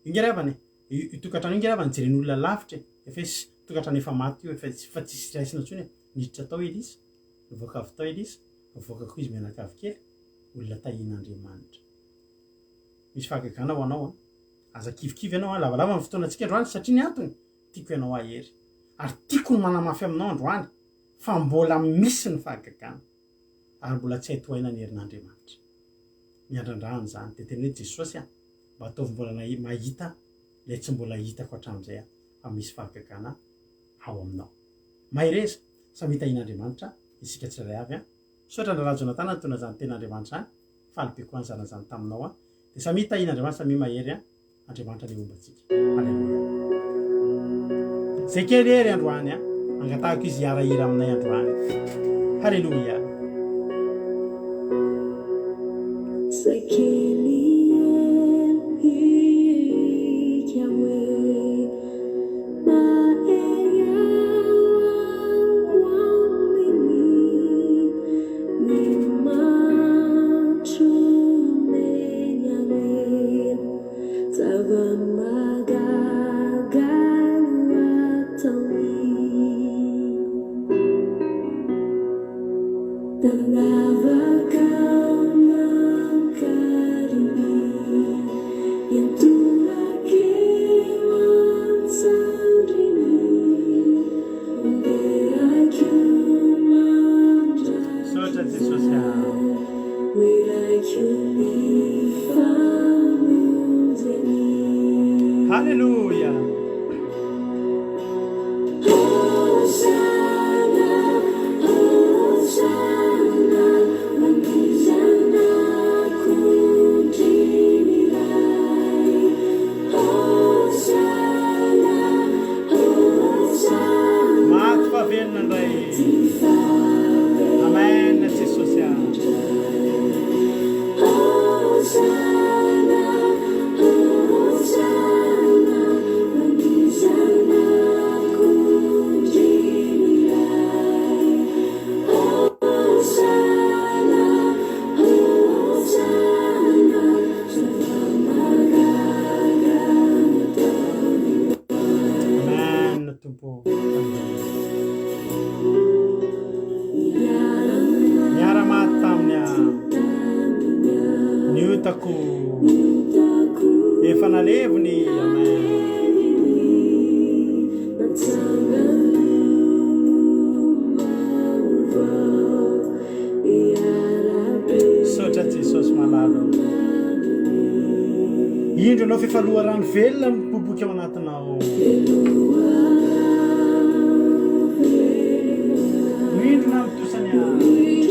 inge rehavany itokatrano inge rehavany jeren'olona lavitra efa isy tokatrano efa maty io efa tsisy raisina ntsony niditra tao Elisa nivoaka avy tao Elisa nivoaka koa izy menakavy kely olona tahin'Andriamanitra misy fahagagana ho anao aza kivikivy ianao a lavalava ny fotoana antsika androany satria ny antony tiako ianao ahery ary tiako ny manamafy aminao androany fa mbola misy ny fahagagana ary mbola tsy haitohaina ny herin'Andriamanitra miandrandrahany zany de teny hoe Jesosy a mba ataovy mbola mahita lay tsy mbola hitako hatramin'izay a fa misy fahagagana ao aminao mahireza samy hitahin'Andriamanitra isika tsirairay avy a sotra ndrara Jonatana tona zany ten'Andriamanitra zany faly be koa an'zana zany taminao a de samy hitahin'Andriamanitra samy mahery a Andriamanitra le omba antsika alleluia zay kely hery androany a angatahako izy hiarahira aminay androany halleluia indro anao fifaloha rano velona miboboky ao anatinao indro na mitosany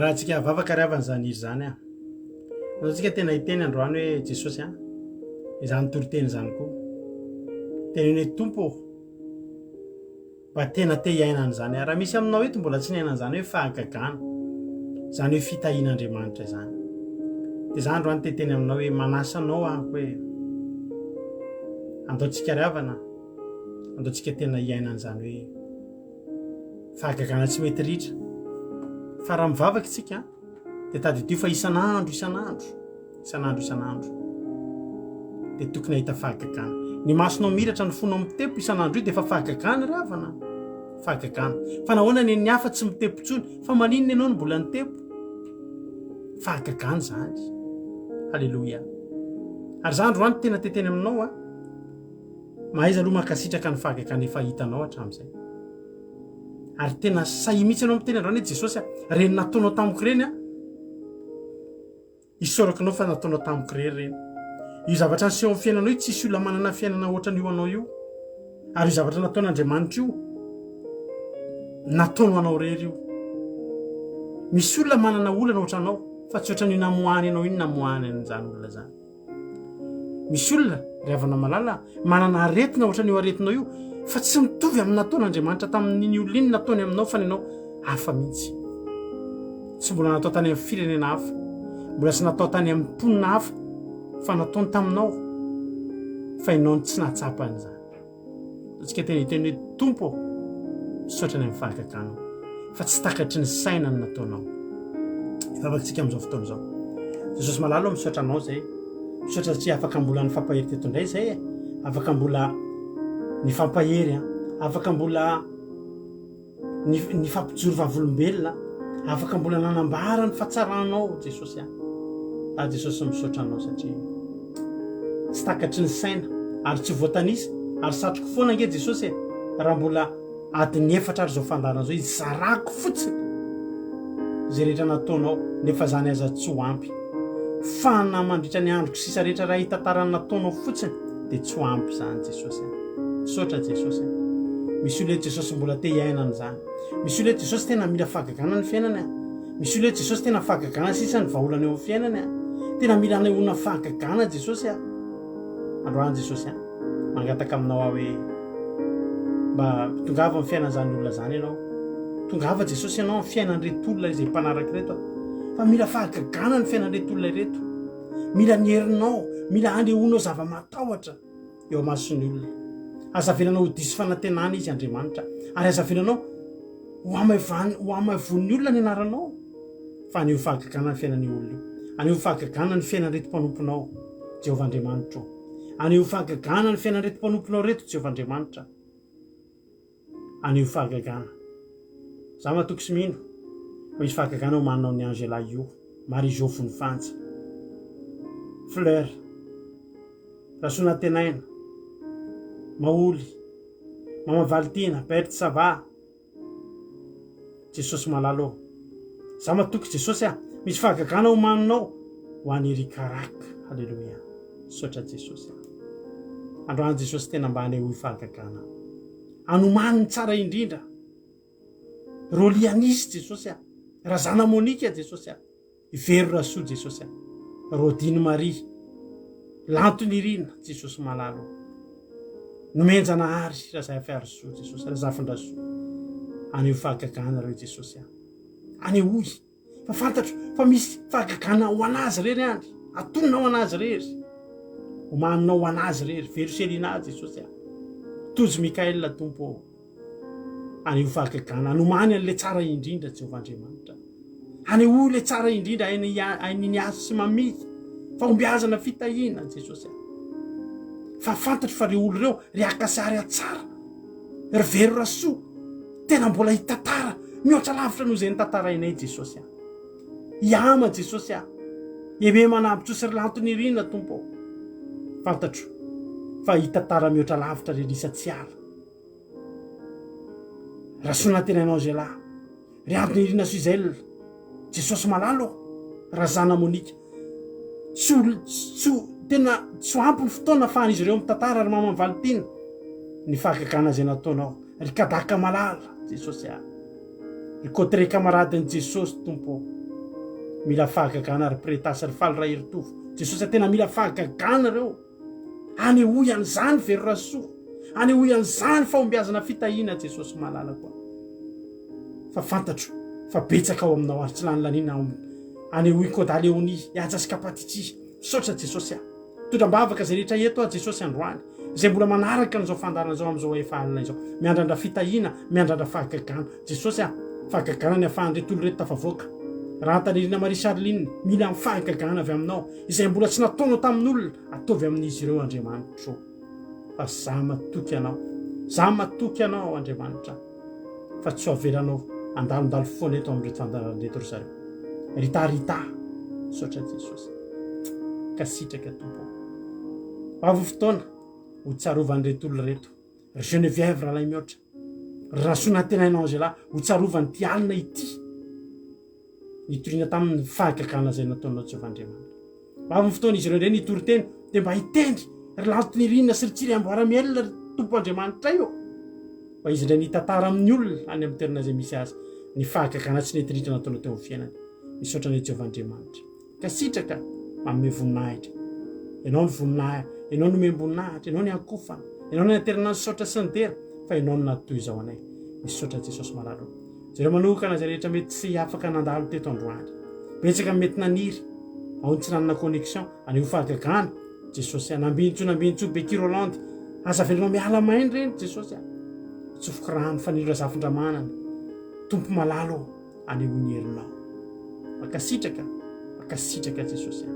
raha tsika vavaka ry avany zany izy zany a atsika tena hiteny androany hoe Jesosy a izany toriteny zany koa teny hoe tompo mba tena te hiainana zany raha misy aminao eto mbola tsy niainana zany hoe fahagagana zany hoe fitahian'Andriamanitra zany de zany ro any teteny aminao hoe manasanao ahko hoe andaotsika riavana andaotsika tena hiainana zany hoe fahagagana tsy mety ritra fa raha mivavaka itsika de taditio fa isan'andro de tokony ahita fahagagana ny masonao miratra ny fonao mitempo isan'andro io de fa fahagagana riavana fahagagana fa nahoana ny hafa tsy mitempo tsony fa maninona ianao no mbola nitempo fahagagana zany halleloia ary zany ro any tena teteny aminao a mahaiza aloha makasitraka ny fahagagana efa hitanao hatramin'izay ary tena say mihitsy anao miteny androany hoe Jesosy reny nataonao tamiko reny a isorakanao fa nataonao tamiko reny io zavatra niseho amin'ny fiainanao io tsisy olona manana fiainana ohatran'io anao io ary io zavatra nataon'Andriamanitra io nataonao anao rery io misy olona manana olana ohatranao fa tsy ohatran'io namohany anao iny namohany an'izany olona zany misy olona riavana malala manana aretina ohatran'io aretinao io fa tsy mitovy amin'ny nataon'Andriamanitra tamin'iny olona iny nataony aminao fa nenao hafa mihitsy tsy mbola natao tany amin'ny firenena hafa mbola tsy natao tany amin'ny mponina hafa fa nataony taminao fa ianao tsy nahatsapany zany atsika tena hiteny hoe tompo misaotrany amin'ny fahagagana fa tsy takatry ny saina ny nataonao favakantsika amin'izao fotoana izao Jesosy malala misaotra anao zay misaotra satria afaka mbola ny fampahery teto indray zay afaka mbola ny fampahery afaka mbola ny fampijoro vavolombelona afaka mbola nanambara ny fahatsaranao Jesosy Jesosy misaotra anao satria tsy takatry ny saina ary tsy voatanisa ary satroko foana nge Jesosy raha mbola adiny efatra ary zao fandarana zao izy zarako fotsiny zay rehetra nataonao nefa zany aza tsy ho ampy fa na mandritra ny androko sisa rehetra raha hitantarany nataonao fotsiny de tsy ho ampy zany Jesosy misaotra Jesosy misy olona Jesosy mbola te hiainana zany misy olona Jesosy tena mila fahagagana ny fiainany misy olona Jesosy tena fahagagana sisa ny vahaolana eo amin'ny fiainany tena mila hanehoana fahagagana Jesosy androany Jesosy mangataka aminao aho hoe mba tongava amin'ny fiainana zany olona zany ianao tongava Jesosy ianao amin'ny fiainan'ireto olona izay mpanaraka reto fa mila fahagagana ny fiainan'ireto olona ireto mila nierinao mila hanehoanao zava-matahotra eo amason'ny olona azavelanao ho diso fanantenana izy Andriamanitra ary azavelanao ho amavon'ny olona ny anaranao fa aneho fahagagana ny fiainan'ny olona io aneho fahagagana ny fiainan'ireto mpanomponao Jehovah Andriamanitra aneho fahagagana ny fiainan'ireto mpanomponao reto Jehovah Andriamanitra aneho fahagagana za matoky sy mino misy fahagagana ho manao ny Angela io Marie Jo Fonofantsa Fleur Rasona Tenaina Maoly Mama Valtina Berthe Sava Jesosy malalo za matoky Jesosy misy fahagagana ho manao ho an'ny Rikaraka halleluia misaotra Jesosy androany Jesosy tena mba haneho fahagagana anomaniny tsara indrindra Rolianisy Jesosy Razana Monika Jesosy Ivero Rasoa Jesosy Rodine Marie Lantony Irina Jesosy malalo nomenjana ary Razay Afiarisoa Jesosy Razafindrasoa aneho fahagagana reo Jesosy anehoy fa fantatro fa misy fahagagana ho anazy rery andry atonina ho anazy rery omanina ho anazy rery Veroselina Jesosy Tojo Mikaela tompo aneho fahagagana anomany an'le tsara indrindra Jehovah Andriamanitra aneho le tsara indrindra aininy asa sy mamiky fa ombiazana fitahiana Jesosy fa fantatro fa reo olo reo ry akasary atsara ry Vero Rasoa tena mbola hitantara mihoatra lavitra noho izay nitantarainay Jesosy iama Jesosy eme manampitro sy ry Lantony Irina tompo fantatro fa hitantara mihoatra lavitra relisa tsy ala Rasona Tenainao Angela ry Antony Irina Suzel Jesosy malalo Razana Monika tena tsy ampy ny fotoana afahan'izy ireo mitantara ry Mama Valtina ny fahagagana zay nataonao ry Kadaka malala Jesosy ry Kotre kamaradin'i Jesosy tompo mila fahagagana ry Pretasy ry Faly Raheritofo Jesosy tena mila fahagagana reo aneho ian'izany verorasoa, aneho ian'izany fahombiazana fitahiana Jesosy malala koa. Fa fantatro fa betsaka ao aminao ary tsy lany lanina aneho ikôdaleoni iajasykapatitsy misaotra Jesosy aho. Tondram-bavaka zay rehetra eto a Jesosy androany zay mbola manaraka an'izao fandarana zao am'izao efa alina izao, miandrandra fitahiana, miandrandra fahagagana. Jesosy aho, fahagagana ny afahan'retolo reto tafavoaka. Raha Tanelina Marie Charline mila amin'ny fahagagana avy aminao izay mbola tsy nataonao tamin'olona, ataovy amin'izy ireo Andriamanitra. Fa za matoky anao Andriamanitra, fa tsy avelanao andalondalo foana eto amin'reto fandaran'reto ry zareo. Ritarita misaotra Jesosy, ka sitraka tompo. Avo fotoana ho tsarovan'reto olona reto, ry Geneviève rahalay mihoatra, rasoana tenainao Angela ho tsarovan'ny ty alina ity nitoriana tamin'ny fahagagana zay nataonao Jehovandriamanitra. Avo fotoana izy ireo reny nitory teny dia mba hitendry ry lalotonirinina sy ry tsiry amboara-mielona ry tompo Andriamanitra io, fa izy indray nitantara amin'ny olona any amin'ny toerana zay misy azy ny fahagagana tsy netiritra nataonao teo amin'ny fiainany. Misaotra ny Jehovandriamanitra, ka sitraka manome voninahitra. Ianao ny voninahitra, ianao ny membonahitra, ianao ny ankofana, ianao ny aterina ny saotra sy ny tera, fa ianao ny natoy izao anay. Misaotra Jesosy malalo. Zareo manokana zay rehetra mety tsy afaka nandalo teto androany, betsaka mety naniry ao ny tsy nanana connexion aneho fahagagana Jesosy nambinitso Becky Roland aza velanao miala mainy reny Jesosy tsofoko rano faniro zafin-dramanana tompo malalo aneho ny herinao. Makasitraka Jesosy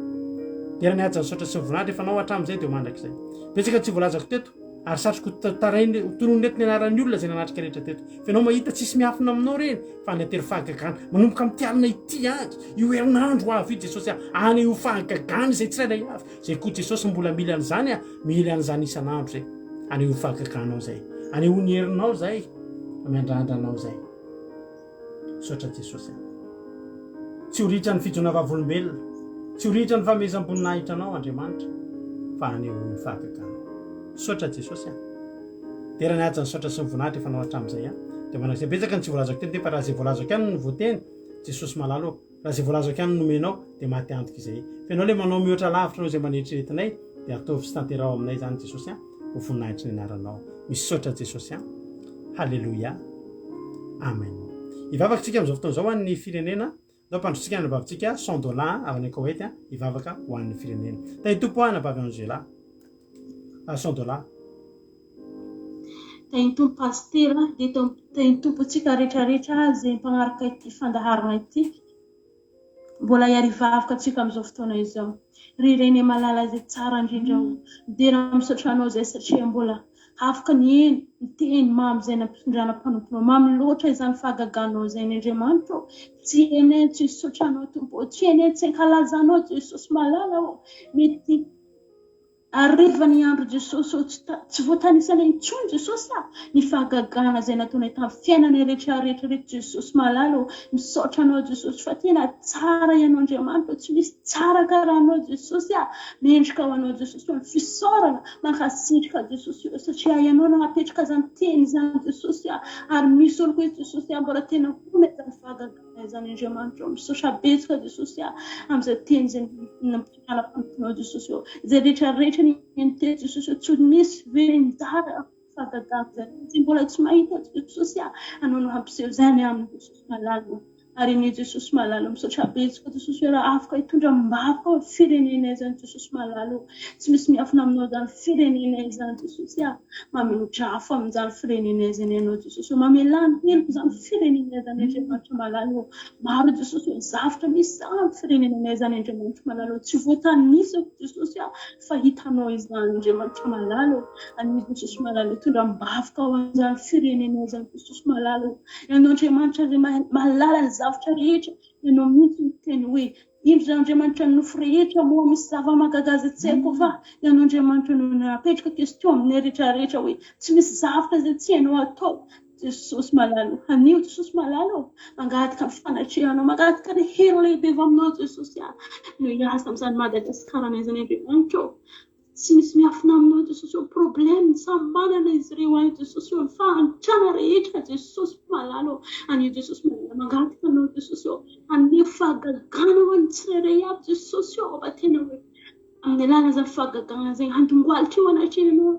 tena nihaja ny saotra sy ny voninahitra efa nao hatramin'izay dia mandrakizay. Betsaka tsy voalazako teto ary satroko tarainy tonono neto ny anaran'ny olona zay nanatrika rehetra teto. Fa ianao mahita tsisy miafina aminao reny fa ny atery fahagagana manomboka amin'ny tialina ity andro io herinandro avy Jesosy aneho fahagagana zay tsirairay avy zay koa Jesosy mbola mila an'izany mila an'izany isan'andro zay aneho fahagaganao zay, aneho ny herinao zay, miandrandranao zay. Misaotra Jesosy tsy horitra ny fijona vavolombelona, tsy horitra ny famezam-boninahitra anao Andriamanitra, fa aneho ny fahagagana. Misaotra Jesosy tena nihaja ny saotra sy ny voninahitra efa nao hatramin'izay dia manakizay betsaka ny tsy voalazako teny fa raha zay voalazako ihany ny voateny Jesosy malalo, raha zay voalazako ihany nomenao dia maty antoka izay. Fa ianao le manao mihoatra lavitra anao zay maneritriretinay dia ataovy sy tanterao aminay zany Jesosy ho voninahitra ny anaranao. Misaotra Jesosy halleluia, amen. Ivavakantsika amin'izao fotoana izao hoan'ny firenena, zao mpandrotsika ny vavintsika $100 avy any Koweït ivavaka ho an'ny firenena. Tany tompo ana vavy Angela $100. Tany tompo pastera dia tany tompontsika rehetrarehetra zay mpanaraka ity fandaharana ity mbola hiarivavaka antsika amin'izao fotoana izao. Rireny malala zay tsara indrindra dia raha misaotra anao zay satria mbola afaka ny teny mamy zay nampitondrana mpanomponao mamy loatra izany fahagaganao zay ny Andriamanitra. Tsy eny tsy misaotra anao tompo, tsy eny tsy ankalazanao Jesosy malala mety arrivany andro Jesosy tsy voatanisana intsony Jesosy ny fahagagana zay nataonay tamin'ny fiainana rehetrarehetra Jesosy malalo. Misaotra anao Jesosy fa tena tsara ianao Andriamanitra, tsy misy tsara karaha anao Jesosy mendrika ho anao Jesosy fisaorana mankasitrika Jesosy satria ianao nanapetraka zany teny zany Jesosy ary misy olo koa Jesosy mbola tena hometa ny fahagagana zany Andriamanitra. Misaotra betsaka Jesosy amin'izay teny zay nampitondrana mpanomponao Jesosy zay rehetrarehetra ny teny Jesosy tsy misy velin-jara fahagagana zay mbola tsy mahita Jesosy anao no hampiseho zany amin'ny Jesosy malalo. Ary ny Jesosy malalo misaotra betsaka Jesosy raha afaka hitondra mbavaka ao firenenay zany Jesosy malalo. Tsy misy miafina aminao zany firenenay zany Jesosy mamelodrafo amin'izany firenenay zany ianao Jesosy mamelany heloko zany firenenay zany Andriamanitra malalo. Maro Jesosy zavatra misy amin'ny firenenay zany Andriamanitra malalo tsy voatanisako Jesosy fa hitanao izany Andriamanitra malalo. Any Jesosy malalo hitondra mbavaka ao amin'izany firenenay zany Jesosy malalo. Ianao Andriamanitra zay malala zavatra rehetra ianao mihitsy miteny hoe indro Andriamanitra nofo rehetra moa misy zava-mahagaga tsy haiko fa ianao Andriamanitra no napetraka question amin'ny rehetrarehetra hoe tsy misy zavatra zay tsy hainao atao Jesosy malalo. Anio Jesosy malalo mangataka fanatrehanao, mangataka ny hero lehibe avy aminao Jesosy no hiasa amin'izany Madagasikara an'izany Andriamanitra. Tsy misy miafina aminao Jesosy problème sambanana izy ireo any Jesosy fahantrana rehetra Jesosy malalo. Anio Jesosy malalo mangataka anao Jesosy anio fahagagana ho an'ny tsirairay avy Jesosy mba tena hoe amin'ny alala zany fahagagana zegny handongoalitra eo anatrehanao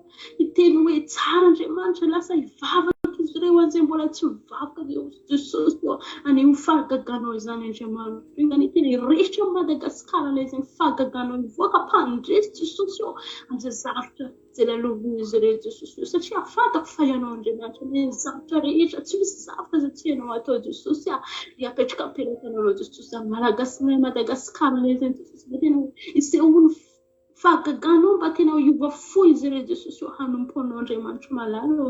iteny hoe tsara Andriamanitra lasa hivavaka izy ireo an'izay mbola tsy mivavaka eo Jesosy eo aneho fahagaganao izany Andriamanitra ingany tena rehetra amin'ny Madagasikara ilay zegny fahagaganao mivoaka mpandresy Jesosy eo amin'izay zavatra zay laloviny izy ireo Jesosy eo satria fantako fa ianao Andriamanitra ny zavatra rehetra tsy misy zavatra zay tsy hainao atao Jesosy dia apetraka ampelantananao Jesosy zany Malagasy Madagasikara ilay zegny Jesosy mba tena isehoany fahagaganao mba tena hiova fo izy ireo Jesosy eo hanompo anao Andriamanitra malala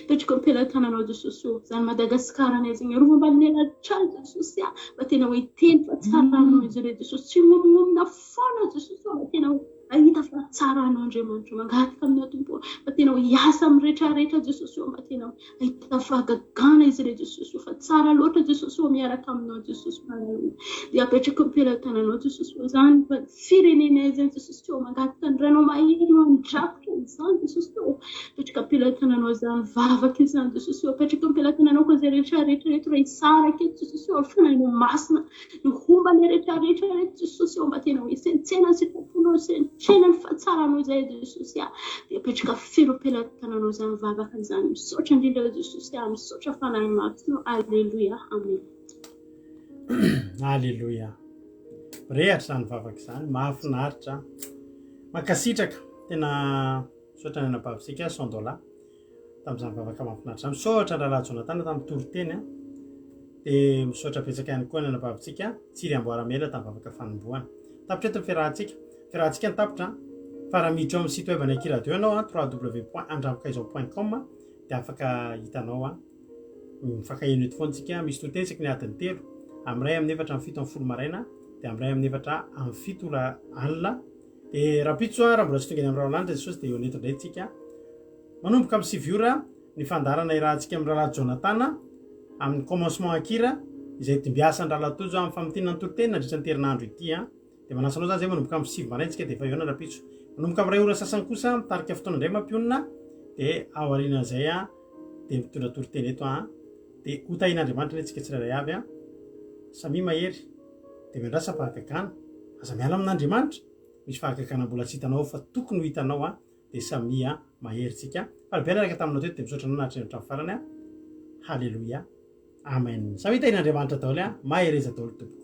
petraka ampelantananao Jesosy eo zany Madagasikara anay zegny arova mba nelatra Jesosy mba tena hoe teny fa tsaranao izy ireo Jesosy tsy momomomina foana Jesosy eo mba tena ahita fa tsaranao Andriamanitra mangataka amin'ny tompo mba tena hiasa amin'ny rehetrarehetra Jesosy eo mba tena ahita fahagagana izy ireo Jesosy eo fa tsara loatra Jesosy eo miaraka aminao Jesosy malala dia apetraka ampelantananao Jesosy eo zany firenenay zany Jesosy eo mangataka ny ranao mahery no andrakotra izany Jesosy eo apetraka ampelantananao zany vavaka izany Jesosy eo apetraka ampelantananao koa zay rehetrarehetra rehetra raha hisaraka eto Jesosy eo fananao masina ny homba ny rehetrarehetra rehetra Jesosy eo mba tena hoe sentsena sy tamponao sentsena ny fahatsaranao izay Jesosy dia apetraka felo ampelantananao zany vavaka izany misaotra indrindra Jesosy misaotra fanahy masinao alleluia amen Alleluia. Rehatra zany vavaka izany mahafinaritra makasitraka tena misaotra ny anabavisika Sondola tamin'izany vavaka mahafinaritra misaotra ny Raharaha Jonatana tamin'ny toriteny dia misaotra betsaka ihany koa ny anabavisika Tsiry Amboaramela tamin'ny vavaka fanombohana tapitra eto fiarahantsika ny tapitra fa raha miditra eo amin'ny site web anay radio ianao www.andramokaizo.com dia afaka hitanao mifankaheno eto foana tsika misy totensika ny adiny 3 amin'ray amin'ny 4 amin'ny 7 amin'ny 10 maraina dia amin'ray amin'ny 4 amin'ny 7 alina dia rapitso raha mbola tsy tonga eny amin'ny Raolanitra Jesosy dia eo neto indray tsika manomboka amin'ny 7 ora ny fandarana irahantsika amin'ny Raharaha Jonatana amin'ny commencement akira izay timbiasa ny Rahalatojo amin'ny famontinana ny toriteny nandritra ny herinandro ity dia manasanao zany zay manomboka amin'ny 7 maraintsika dia efa eo na rapitso manomboka amin'ny 2 ora sasany kosa mitarika fotoana indray mampionina dia aorianan'izay dia mitondra toriteny eto dia hotahin'Andriamanitra ny antsika tsirairay avy samy mahery dia miandrasa fahagagana aza miala amin'Andriamanitra misy fahagagana mbola tsy hitanao fa tokony ho hitanao dia samy maheritsika falabiana araka taminao teto dia misaotra anao nahatrany hatrany farany halleluia amen samy hitahin'Andriamanitra daholo mahereza daholo tompoko